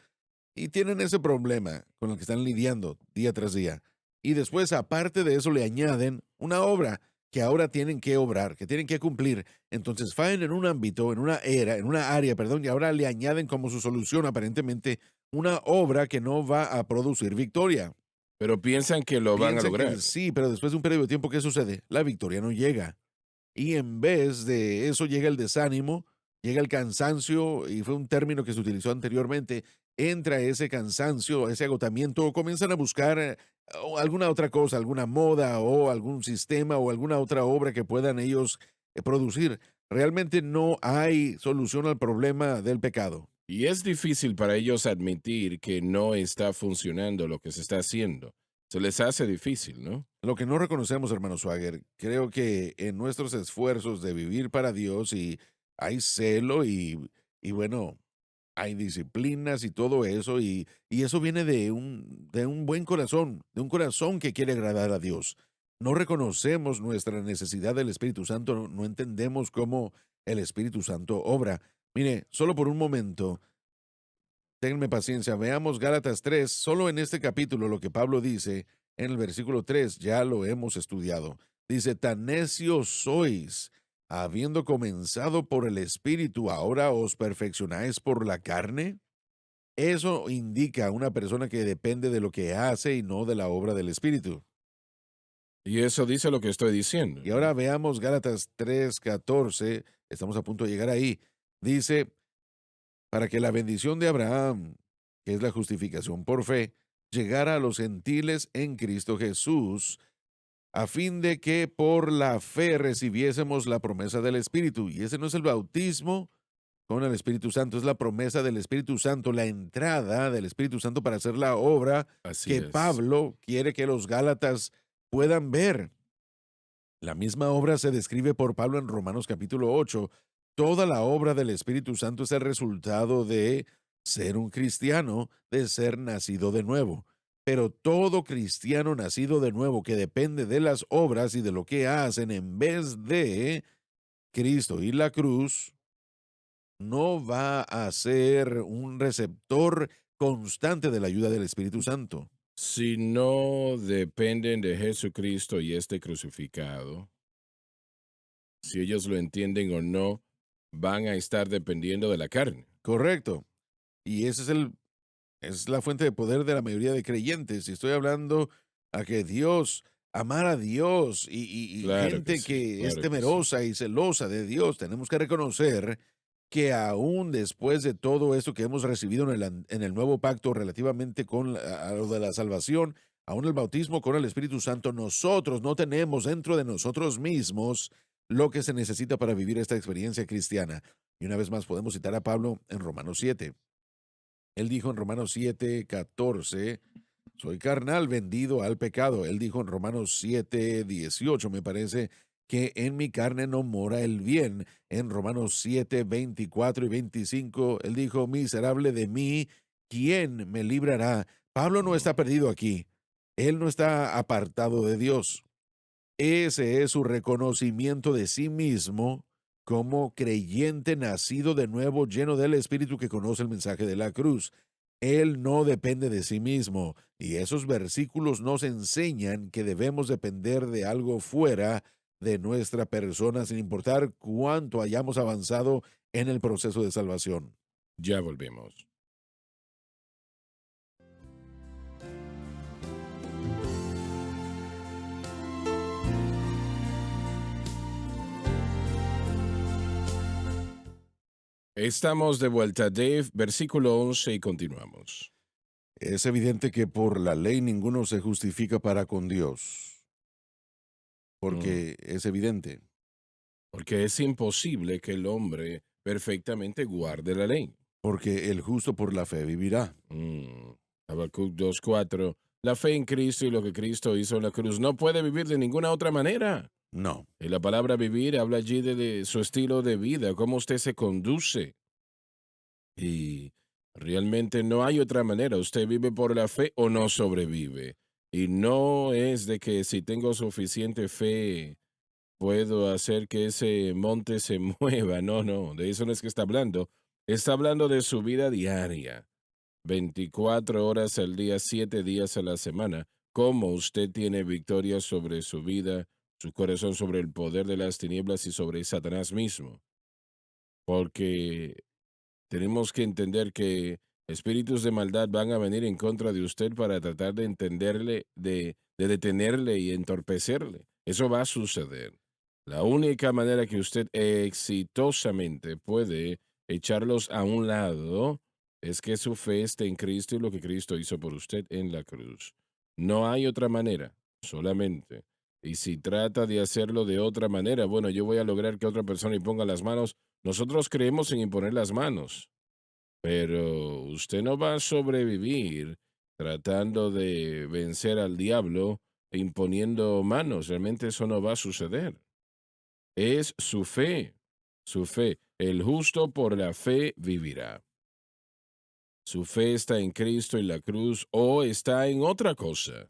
y tienen ese problema con el que están lidiando día tras día. Y después, aparte de eso, le añaden una obra que ahora tienen que obrar, que tienen que cumplir. Entonces fallan en un ámbito, en una área, perdón, y ahora le añaden como su solución aparentemente una obra que no va a producir victoria. Pero piensan que lo van a Piensan que lograr. sí, pero después de un periodo de tiempo, ¿qué sucede? La victoria no llega. Y en vez de eso llega el desánimo, llega el cansancio, y fue un término que se utilizó anteriormente. Entra ese cansancio, ese agotamiento, o comienzan a buscar o alguna otra cosa, alguna moda o algún sistema o alguna otra obra que puedan ellos producir. Realmente no hay solución al problema del pecado. Y es difícil para ellos admitir que no está funcionando lo que se está haciendo. Se les hace difícil, ¿no? Lo que no reconocemos, hermano Swagger, creo que en nuestros esfuerzos de vivir para Dios y hay celo y bueno, hay disciplinas y todo eso, y eso viene de un buen corazón, de un corazón que quiere agradar a Dios. No reconocemos nuestra necesidad del Espíritu Santo, no entendemos cómo el Espíritu Santo obra. Mire, solo por un momento, ténganme paciencia, veamos Gálatas 3, solo en este capítulo lo que Pablo dice en el versículo 3, ya lo hemos estudiado. Dice, tan necios sois, habiendo comenzado por el Espíritu, ahora os perfeccionáis por la carne. Eso indica a una persona que depende de lo que hace y no de la obra del Espíritu. Y eso dice lo que estoy diciendo, Y ¿no? ahora veamos Gálatas 3:14, estamos a punto de llegar ahí. Dice, para que la bendición de Abraham, que es la justificación por fe, llegara a los gentiles en Cristo Jesús, a fin de que por la fe recibiésemos la promesa del Espíritu. Y ese no es el bautismo con el Espíritu Santo, es la promesa del Espíritu Santo, la entrada del Espíritu Santo para hacer la obra Así que es. Pablo quiere que los Gálatas puedan ver. La misma obra se describe por Pablo en Romanos capítulo 8. Toda la obra del Espíritu Santo es el resultado de ser un cristiano, de ser nacido de nuevo. Pero todo cristiano nacido de nuevo que depende de las obras y de lo que hacen en vez de Cristo y la cruz, no va a ser un receptor constante de la ayuda del Espíritu Santo. Si no dependen de Jesucristo y este crucificado, si ellos lo entienden o no, van a estar dependiendo de la carne. Correcto. Y ese es la fuente de poder de la mayoría de creyentes. Y estoy hablando a que Dios, amar a Dios y gente que es claro que sí. temerosa y celosa de Dios, tenemos que reconocer que aún después de todo esto que hemos recibido en el nuevo pacto relativamente con a lo de la salvación, aún el bautismo con el Espíritu Santo, nosotros no tenemos dentro de nosotros mismos lo que se necesita para vivir esta experiencia cristiana. Y una vez más podemos citar a Pablo en Romanos 7. Él dijo en Romanos 7:14, soy carnal vendido al pecado. Él dijo en Romanos 7:18, me parece, que en mi carne no mora el bien. En Romanos 7:24 y 25, él dijo, miserable de mí, ¿quién me librará? Pablo no Mm. está perdido aquí. Él no está apartado de Dios. Ese es su reconocimiento de sí mismo como creyente nacido de nuevo, lleno del Espíritu que conoce el mensaje de la cruz. Él no depende de sí mismo, y esos versículos nos enseñan que debemos depender de algo fuera de nuestra persona, sin importar cuánto hayamos avanzado en el proceso de salvación. Ya volvemos. Estamos de vuelta, Dave, versículo 11 y continuamos. Es evidente que por la ley ninguno se justifica para con Dios, Mm. porque es evidente. Porque es imposible que el hombre perfectamente guarde la ley. Porque el justo por la fe vivirá. Habacuc 2:4. La fe en Cristo y lo que Cristo hizo en la cruz no puede vivir de ninguna otra manera. No, Y la palabra vivir habla allí de su estilo de vida, cómo usted se conduce. Y realmente no hay otra manera. Usted vive por la fe o no sobrevive. Y no es de que si tengo suficiente fe puedo hacer que ese monte se mueva. No, no, de eso no es que está hablando. Está hablando de su vida diaria. 24 horas al día, 7 días a la semana. cómo usted tiene victoria sobre su vida, su corazón, sobre el poder de las tinieblas y sobre Satanás mismo. Porque tenemos que entender que espíritus de maldad van a venir en contra de usted para tratar de entenderle, de detenerle y entorpecerle. Eso va a suceder. La única manera que usted exitosamente puede echarlos a un lado es que su fe esté en Cristo y lo que Cristo hizo por usted en la cruz. No hay otra manera, solamente. Y si trata de hacerlo de otra manera, bueno, yo voy a lograr que otra persona imponga las manos. Nosotros creemos en imponer las manos, pero usted no va a sobrevivir tratando de vencer al diablo imponiendo manos. Realmente eso no va a suceder. Es su fe, su fe. El justo por la fe vivirá. Su fe está en Cristo y la cruz o está en otra cosa.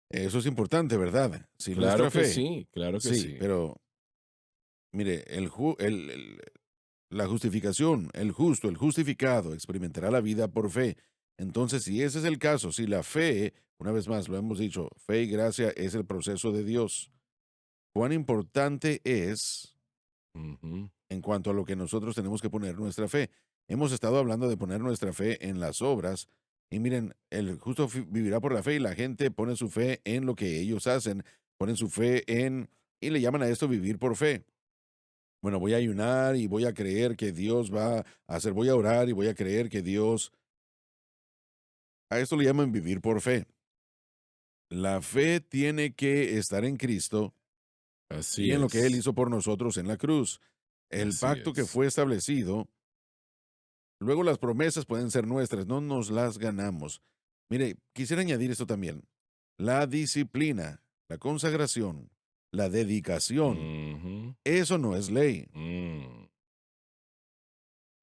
Eso es importante, ¿verdad? Si Claro nuestra que fe, sí, claro que sí, sí. pero mire, la justificación, el justo, el justificado, experimentará la vida por fe. Entonces, si ese es el caso, si la fe, una vez más lo hemos dicho, fe y gracia es el proceso de Dios, cuán importante es Ujú. en cuanto a lo que nosotros tenemos que poner nuestra fe. Hemos estado hablando de poner nuestra fe en las obras. Y miren, el justo vivirá por la fe y la gente pone su fe en lo que ellos hacen, ponen su fe en, y le llaman a esto vivir por fe. Bueno, voy a ayunar y voy a creer que Dios va a hacer, voy a orar y voy a creer que Dios, a esto le llaman vivir por fe. La fe tiene que estar en Cristo Así y en lo que Él es, hizo por nosotros en la cruz. El así pacto que es. fue establecido. Luego las promesas pueden ser nuestras, no nos las ganamos. Mire, quisiera añadir esto también. La disciplina, la consagración, la dedicación, Ujú. eso no es ley. Mm.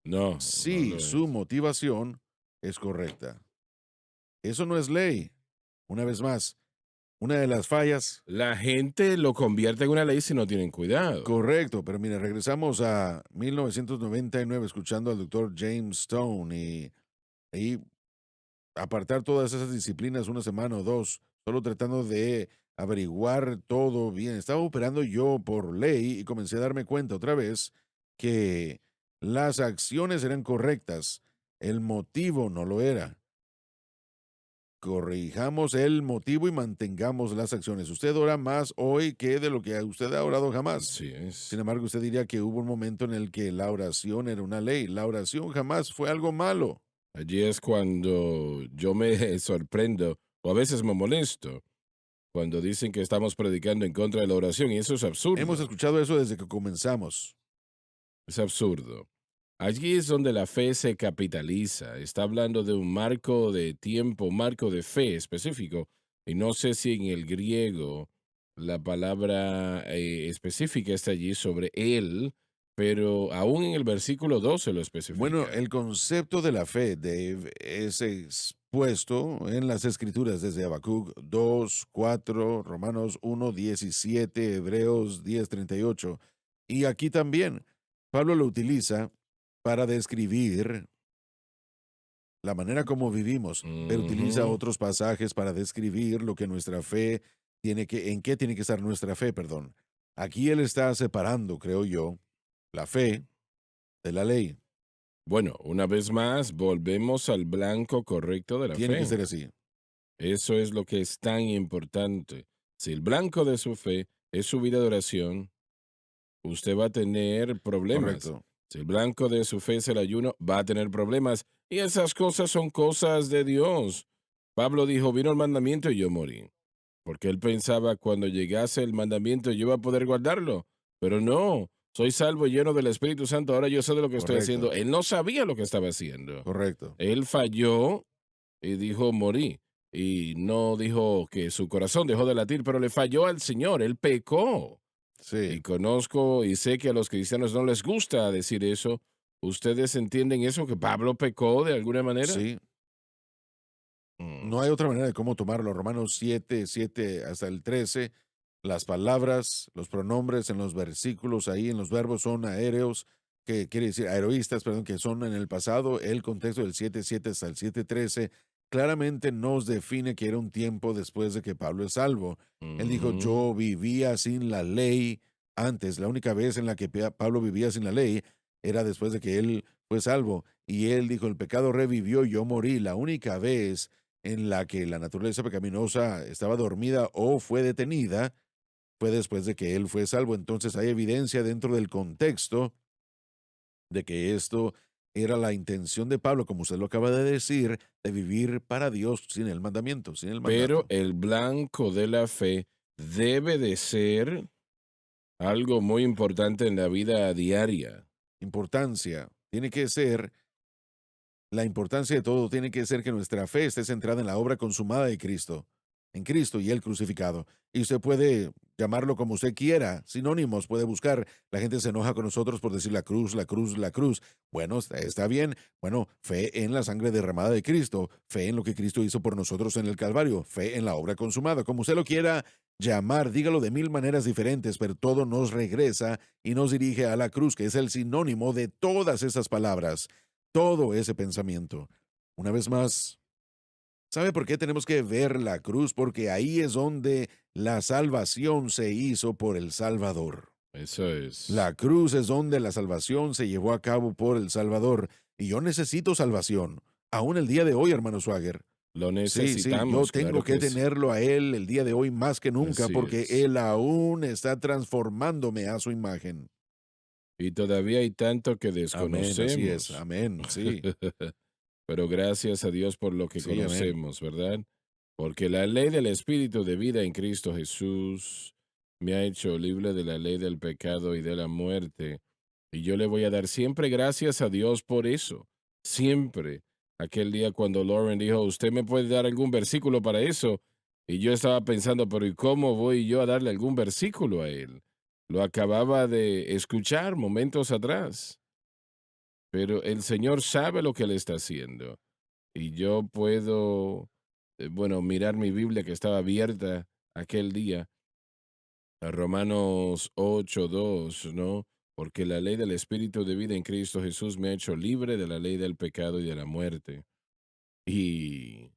No, no Si lo su es. motivación es correcta. Eso no es ley. Una vez más, una de las fallas, La gente lo convierte en una ley si no tienen cuidado. correcto, pero mire, regresamos a 1999 escuchando al doctor James Stone y apartar todas esas disciplinas una semana o dos, solo tratando de averiguar todo bien. Estaba operando yo por ley y comencé a darme cuenta otra vez que las acciones eran correctas, el motivo no lo era. Corrijamos el motivo y mantengamos las acciones. Usted ora más hoy que de lo que usted ha orado jamás. Así Sin es. embargo, usted diría que hubo un momento en el que la oración era una ley. La oración jamás fue algo malo. Allí es cuando yo me sorprendo o a veces me molesto cuando dicen que estamos predicando en contra de la oración y eso es Hemos absurdo. escuchado eso desde que comenzamos. Es absurdo. Allí es donde la fe se capitaliza. Está hablando de un marco de tiempo, un marco de fe específico. Y no sé si en el griego la palabra específica está allí sobre él, pero aún en el versículo 12 lo Bueno, especifica. el concepto de la fe, Dave, es expuesto en las escrituras desde Habacuc 2, 4, Romanos 1, 17, Hebreos 10, 38. Y aquí también, Pablo lo utiliza para describir la manera como vivimos, pero utiliza Ujú. otros pasajes para describir lo que nuestra fe tiene que, en qué tiene que estar nuestra fe, perdón. Aquí él está separando, creo yo, la fe de la ley. Bueno, una vez más, volvemos al blanco correcto de la Tiene que fe. ser así. Eso es lo que es tan importante. Si el blanco de su fe es su vida de oración, usted va a tener problemas. Correcto. Si el blanco de su fe es el ayuno, va a tener problemas. Y esas cosas son cosas de Dios. Pablo dijo, vino el mandamiento y yo morí. Porque él pensaba cuando llegase el mandamiento yo iba a poder guardarlo. Pero no, soy salvo y lleno del Espíritu Santo. Ahora yo sé de lo que estoy haciendo. Correcto, Él no sabía lo que estaba haciendo. correcto. Él falló y dijo, morí. Y no dijo que su corazón dejó de latir, pero le falló al Señor. Él pecó. Sí, Y conozco y sé que a los cristianos no les gusta decir eso. ¿Ustedes entienden eso, que Pablo pecó de alguna manera? sí. Mm, No hay otra manera de cómo tomarlo. Romanos 7, 7 hasta el 13. Las palabras, los pronombres en los versículos ahí, en los verbos son aéreos, que quiere decir aeroístas, perdón, que son en el pasado. El contexto del 7, 7 hasta el 7, 13 claramente nos define que era un tiempo después de que Pablo es salvo. Él dijo, Ujú. yo vivía sin la ley antes. La única vez en la que Pablo vivía sin la ley era después de que él fue salvo. Y él dijo, el pecado revivió, yo morí. La única vez en la que la naturaleza pecaminosa estaba dormida o fue detenida fue después de que él fue salvo. Entonces hay evidencia dentro del contexto de que esto era la intención de Pablo, como usted lo acaba de decir, de vivir para Dios sin el mandamiento, sin el Pero mandato. el blanco de la fe debe de ser algo muy importante en la vida diaria. Importancia tiene que ser, la importancia de todo tiene que ser que nuestra fe esté centrada en la obra consumada de Cristo, en Cristo y el crucificado. Y usted puede llamarlo como usted quiera, sinónimos puede buscar. La gente se enoja con nosotros por decir la cruz, la cruz, la cruz. Bueno, está bien. Bueno, fe en la sangre derramada de Cristo, fe en lo que Cristo hizo por nosotros en el Calvario, fe en la obra consumada. Como usted lo quiera llamar, dígalo de mil maneras diferentes, pero todo nos regresa y nos dirige a la cruz, que es el sinónimo de todas esas palabras, todo ese pensamiento. Una vez más, ¿sabe por qué tenemos que ver la cruz? Porque ahí es donde la salvación se hizo por el Salvador. Eso es. La cruz es donde la salvación se llevó a cabo por el Salvador. Y yo necesito salvación, aún el día de hoy, hermano Swagger. Lo Sí, sí, yo necesitamos, tengo claro que que sí. tenerlo a Él el día de hoy más que nunca, Así porque es. Él aún está transformándome a su imagen. Y todavía hay tanto que Amén, así es, desconocemos. amén, sí, Pero gracias a Dios por lo que sí, amén. conocemos, ¿verdad? Porque la ley del Espíritu de vida en Cristo Jesús me ha hecho libre de la ley del pecado y de la muerte. Y yo le voy a dar siempre gracias a Dios por eso. Siempre. Aquel día cuando Lauren dijo, ¿usted me puede dar algún versículo para eso? Y yo estaba pensando, pero ¿y cómo voy yo a darle algún versículo a él? Lo acababa de escuchar momentos atrás. Pero el Señor sabe lo que Él está haciendo. Y yo puedo, bueno, mirar mi Biblia que estaba abierta aquel día, a Romanos 8:2, ¿no? Porque la ley del Espíritu de vida en Cristo Jesús me ha hecho libre de la ley del pecado y de la muerte. Y,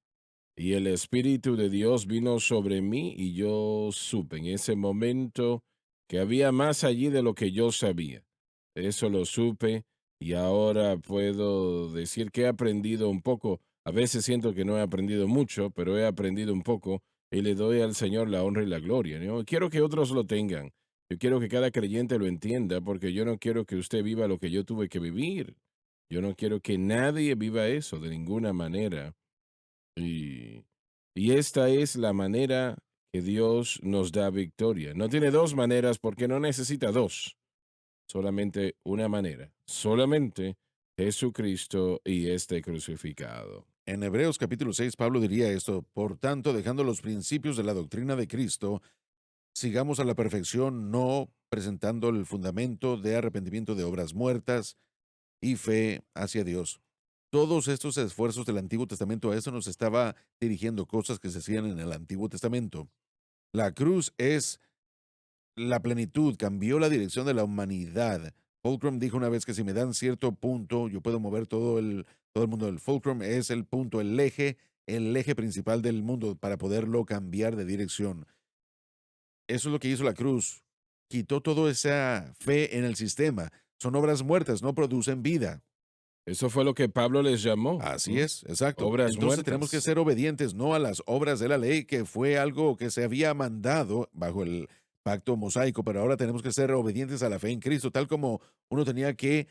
y el Espíritu de Dios vino sobre mí y yo supe en ese momento que había más allí de lo que yo sabía. Eso lo supe y ahora puedo decir que he aprendido un poco. A veces siento que no he aprendido mucho, pero he aprendido un poco y le doy al Señor la honra y la gloria, ¿no? Quiero que otros lo tengan. Yo quiero que cada creyente lo entienda porque yo no quiero que usted viva lo que yo tuve que vivir. Yo no quiero que nadie viva eso de ninguna manera. Y, y esta es la manera que Dios nos da victoria. No tiene dos maneras porque no necesita dos, solamente una manera, solamente Jesucristo y este crucificado. En Hebreos capítulo 6, Pablo diría esto, por tanto, dejando los principios de la doctrina de Cristo, sigamos a la perfección, no presentando el fundamento de arrepentimiento de obras muertas y fe hacia Dios. Todos estos esfuerzos del Antiguo Testamento, a eso nos estaba dirigiendo, cosas que se hacían en el Antiguo Testamento. La cruz es la plenitud, cambió la dirección de la humanidad. Fulcrum dijo una vez que si me dan cierto punto, yo puedo mover todo el mundo. El fulcrum es el punto, el eje principal del mundo para poderlo cambiar de dirección. Eso es lo que hizo la cruz. Quitó toda esa fe en el sistema. Son obras muertas, no producen vida. Eso fue lo que Pablo les llamó, Así es, exacto. obras Entonces tenemos que muertas. ser obedientes, no a las obras de la ley, que fue algo que se había mandado bajo el pacto mosaico, pero ahora tenemos que ser obedientes a la fe en Cristo, tal como uno tenía que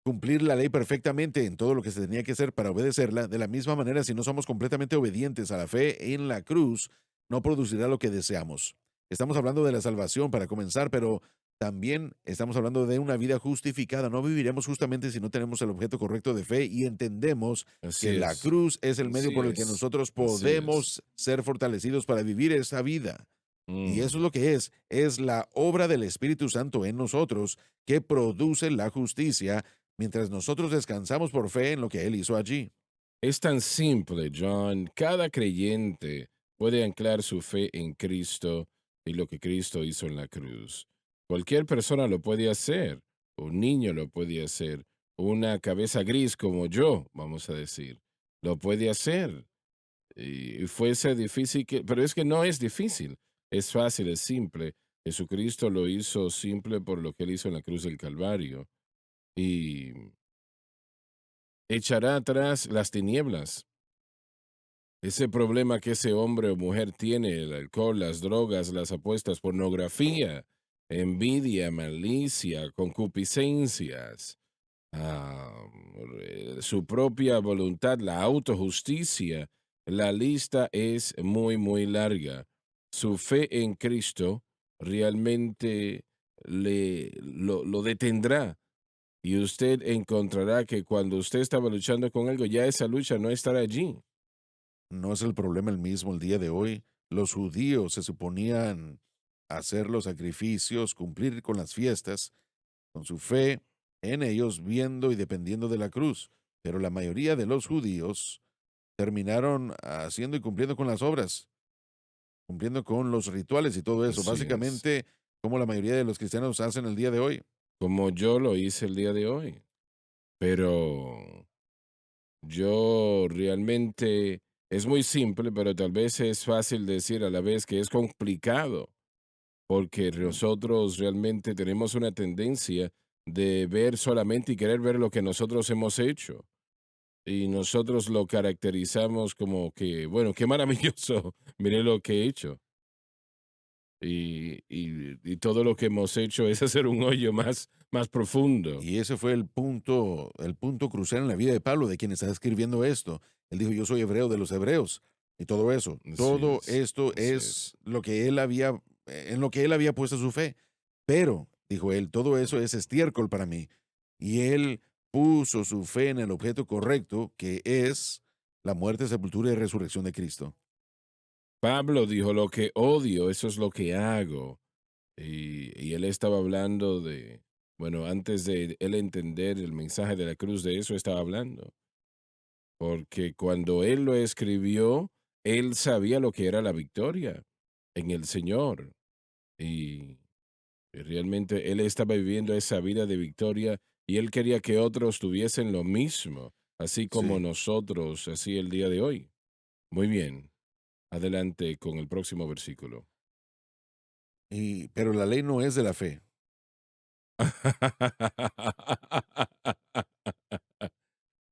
cumplir la ley perfectamente en todo lo que se tenía que hacer para obedecerla. De la misma manera, si no somos completamente obedientes a la fe en la cruz, no producirá lo que deseamos. Estamos hablando de la salvación para comenzar, pero también estamos hablando de una vida justificada. No viviremos justamente si no tenemos el objeto correcto de fe y entendemos que Así la es, cruz es el medio así por el que es, nosotros así es. podemos ser fortalecidos para vivir esa vida. Y eso es Mm. lo que es la obra del Espíritu Santo en nosotros que produce la justicia mientras nosotros descansamos por fe en lo que Él hizo allí. Es tan simple, John. Cada creyente puede anclar su fe en Cristo y lo que Cristo hizo en la cruz. Cualquier persona lo puede hacer. Un niño lo puede hacer. Una cabeza gris como yo, vamos a decir, lo puede hacer. y fuese difícil, pero es que no es difícil, es fácil, es simple. Jesucristo lo hizo simple por lo que él hizo en la cruz del Calvario y echará atrás las tinieblas. Ese problema que ese hombre o mujer tiene, el alcohol, las drogas, las apuestas, pornografía, envidia, malicia, concupiscencias, ah, su propia voluntad, la autojusticia, la lista es muy, muy larga. Su fe en Cristo realmente lo detendrá y usted encontrará que cuando usted estaba luchando con algo, ya esa lucha no estará allí. No es el problema el mismo el día de hoy. Los judíos se suponían hacer los sacrificios, cumplir con las fiestas, con su fe en ellos, viendo y dependiendo de la cruz. Pero la mayoría de los judíos terminaron haciendo y cumpliendo con las obras, cumpliendo con los rituales y todo eso. Así es. Básicamente, como la mayoría de los cristianos hacen el día de hoy. Como yo lo hice el día de hoy. Pero yo realmente es muy simple, pero tal vez es fácil decir a la vez que es complicado, porque Mm, nosotros realmente tenemos una tendencia de ver solamente y querer ver lo que nosotros hemos hecho. Y nosotros lo caracterizamos como que, bueno, qué maravilloso, mire lo que he hecho. Y todo lo que hemos hecho es hacer un hoyo más profundo. Y ese fue el punto crucial en la vida de Pablo, de quien está escribiendo esto. Él dijo, yo soy hebreo de los hebreos y todo eso. Así Todo es, esto así es. es lo que él había, en lo que él había puesto su fe. Pero, dijo él, todo eso es estiércol para mí. Y él puso su fe en el objeto correcto, que es la muerte, sepultura y resurrección de Cristo. Pablo dijo, lo que odio, eso es lo que hago. Y él estaba hablando de, bueno, antes de él entender el mensaje de la cruz, de eso estaba hablando. Porque cuando él lo escribió, él sabía lo que era la victoria en el Señor. Y realmente él estaba viviendo esa vida de victoria y él quería que otros tuviesen lo mismo, así como Sí. nosotros, así el día de hoy. Muy bien, adelante con el próximo versículo. Pero la ley no es de la fe.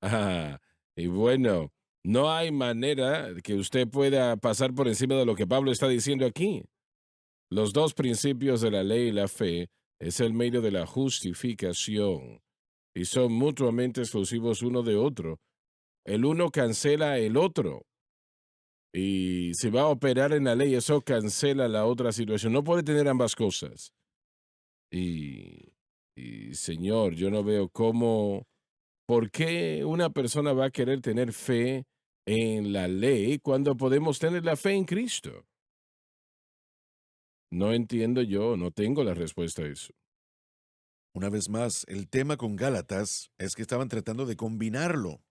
Ah, y bueno, no hay manera que usted pueda pasar por encima de lo que Pablo está diciendo aquí. Los dos principios de la ley y la fe es el medio de la justificación y son mutuamente exclusivos uno de otro. El uno cancela el otro. Y si va a operar en la ley, eso cancela la otra situación. No puede tener ambas cosas. Y, y Señor, yo no veo cómo, por qué una persona va a querer tener fe en la ley cuando podemos tener la fe en Cristo. No entiendo yo, no tengo la respuesta a eso. Una vez más, el tema con Gálatas es que estaban tratando de combinarlo.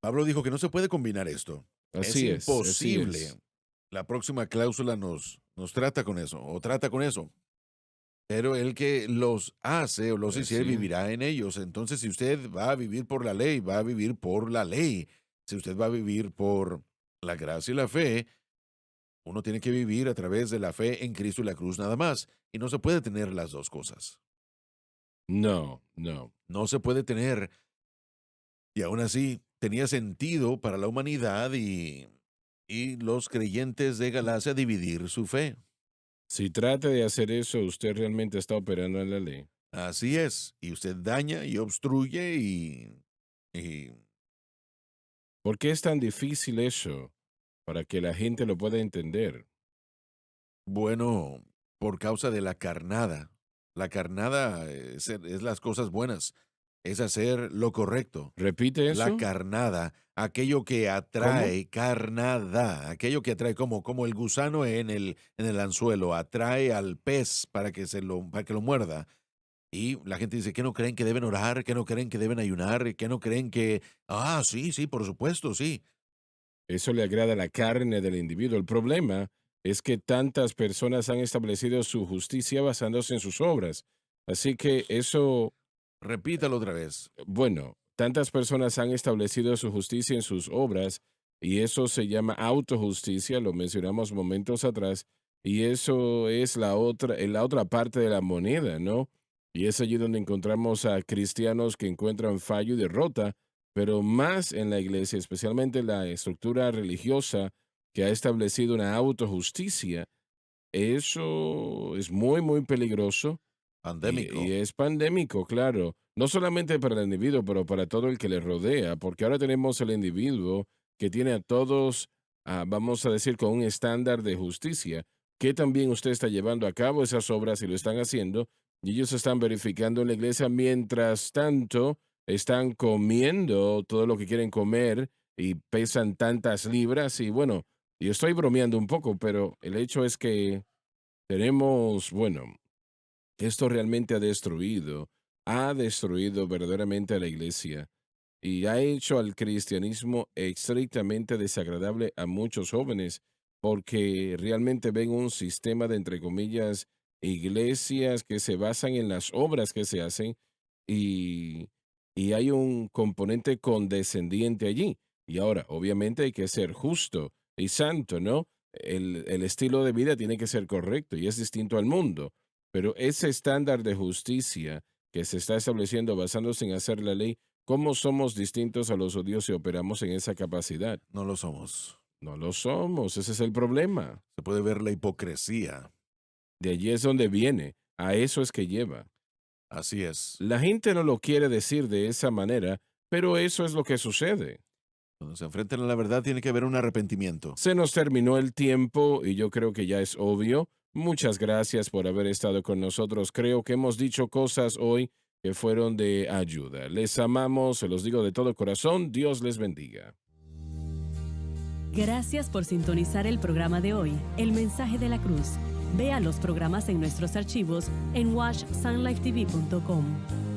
Pablo dijo que no se puede combinar esto. Es Así es, así imposible. es, La próxima cláusula nos trata con eso, o trata con eso. Pero el que los hace o los hiciere así es. vivirá en ellos. Entonces, si usted va a vivir por la ley, va a vivir por la ley. Si usted va a vivir por la gracia y la fe, uno tiene que vivir a través de la fe en Cristo y la cruz nada más. Y no se puede tener las dos cosas. No, no. No se puede tener. Y aún así, tenía sentido para la humanidad y los creyentes de Galacia dividir su fe. Si trata de hacer eso, usted realmente está operando en la ley. Así es. Y usted daña y obstruye y ¿Por qué es tan difícil eso para que la gente lo pueda entender? bueno, por causa de la carnada. La carnada es las cosas buenas, es hacer lo correcto. ¿Repite La eso? carnada, aquello que ¿Cómo? atrae, carnada, aquello que atrae como el gusano en el anzuelo, atrae al pez para que lo muerda. Y la gente dice que no creen que deben orar, que no creen que deben ayunar, que no creen que, sí, sí, por supuesto, sí. Eso le agrada a la carne del individuo. El problema es que tantas personas han establecido su justicia basándose en sus obras. Así que eso, Repítalo otra vez. bueno, tantas personas han establecido su justicia en sus obras y eso se llama autojusticia, lo mencionamos momentos atrás, y eso es la otra parte de la moneda, ¿no? Y es allí donde encontramos a cristianos que encuentran fallo y derrota, pero más en la iglesia, especialmente la estructura religiosa que ha establecido una autojusticia. Eso es muy, muy peligroso y Pandémico. es pandémico, claro. No solamente para el individuo, pero para todo el que le rodea, porque ahora tenemos el individuo que tiene a todos, vamos a decir, con un estándar de justicia, que también usted está llevando a cabo esas obras y lo están haciendo, y ellos están verificando en la iglesia. Mientras tanto, están comiendo todo lo que quieren comer y pesan tantas libras y bueno, yo estoy bromeando un poco, pero el hecho es que tenemos, bueno, esto realmente ha destruido verdaderamente a la iglesia y ha hecho al cristianismo estrictamente desagradable a muchos jóvenes porque realmente ven un sistema de, entre comillas, iglesias que se basan en las obras que se hacen y, y hay un componente condescendiente allí. Y ahora, obviamente hay que ser justo y santo, ¿no? El estilo de vida tiene que ser correcto y es distinto al mundo, pero ese estándar de justicia que se está estableciendo basándose en hacer la ley, ¿cómo somos distintos a los judíos si operamos en esa capacidad? No lo somos. No lo somos, ese es el problema. Se puede ver la hipocresía. De allí es donde viene, a eso es que lleva. Así es. La gente no lo quiere decir de esa manera, pero eso es lo que sucede. Cuando se enfrentan a la verdad tiene que haber un arrepentimiento. Se nos terminó el tiempo y yo creo que ya es obvio. Muchas gracias por haber estado con nosotros. Creo que hemos dicho cosas hoy que fueron de ayuda. Les amamos, se los digo de todo corazón. Dios les bendiga. Gracias por sintonizar el programa de hoy, El Mensaje de la Cruz. Vea los programas en nuestros archivos en washsunlifetv.com.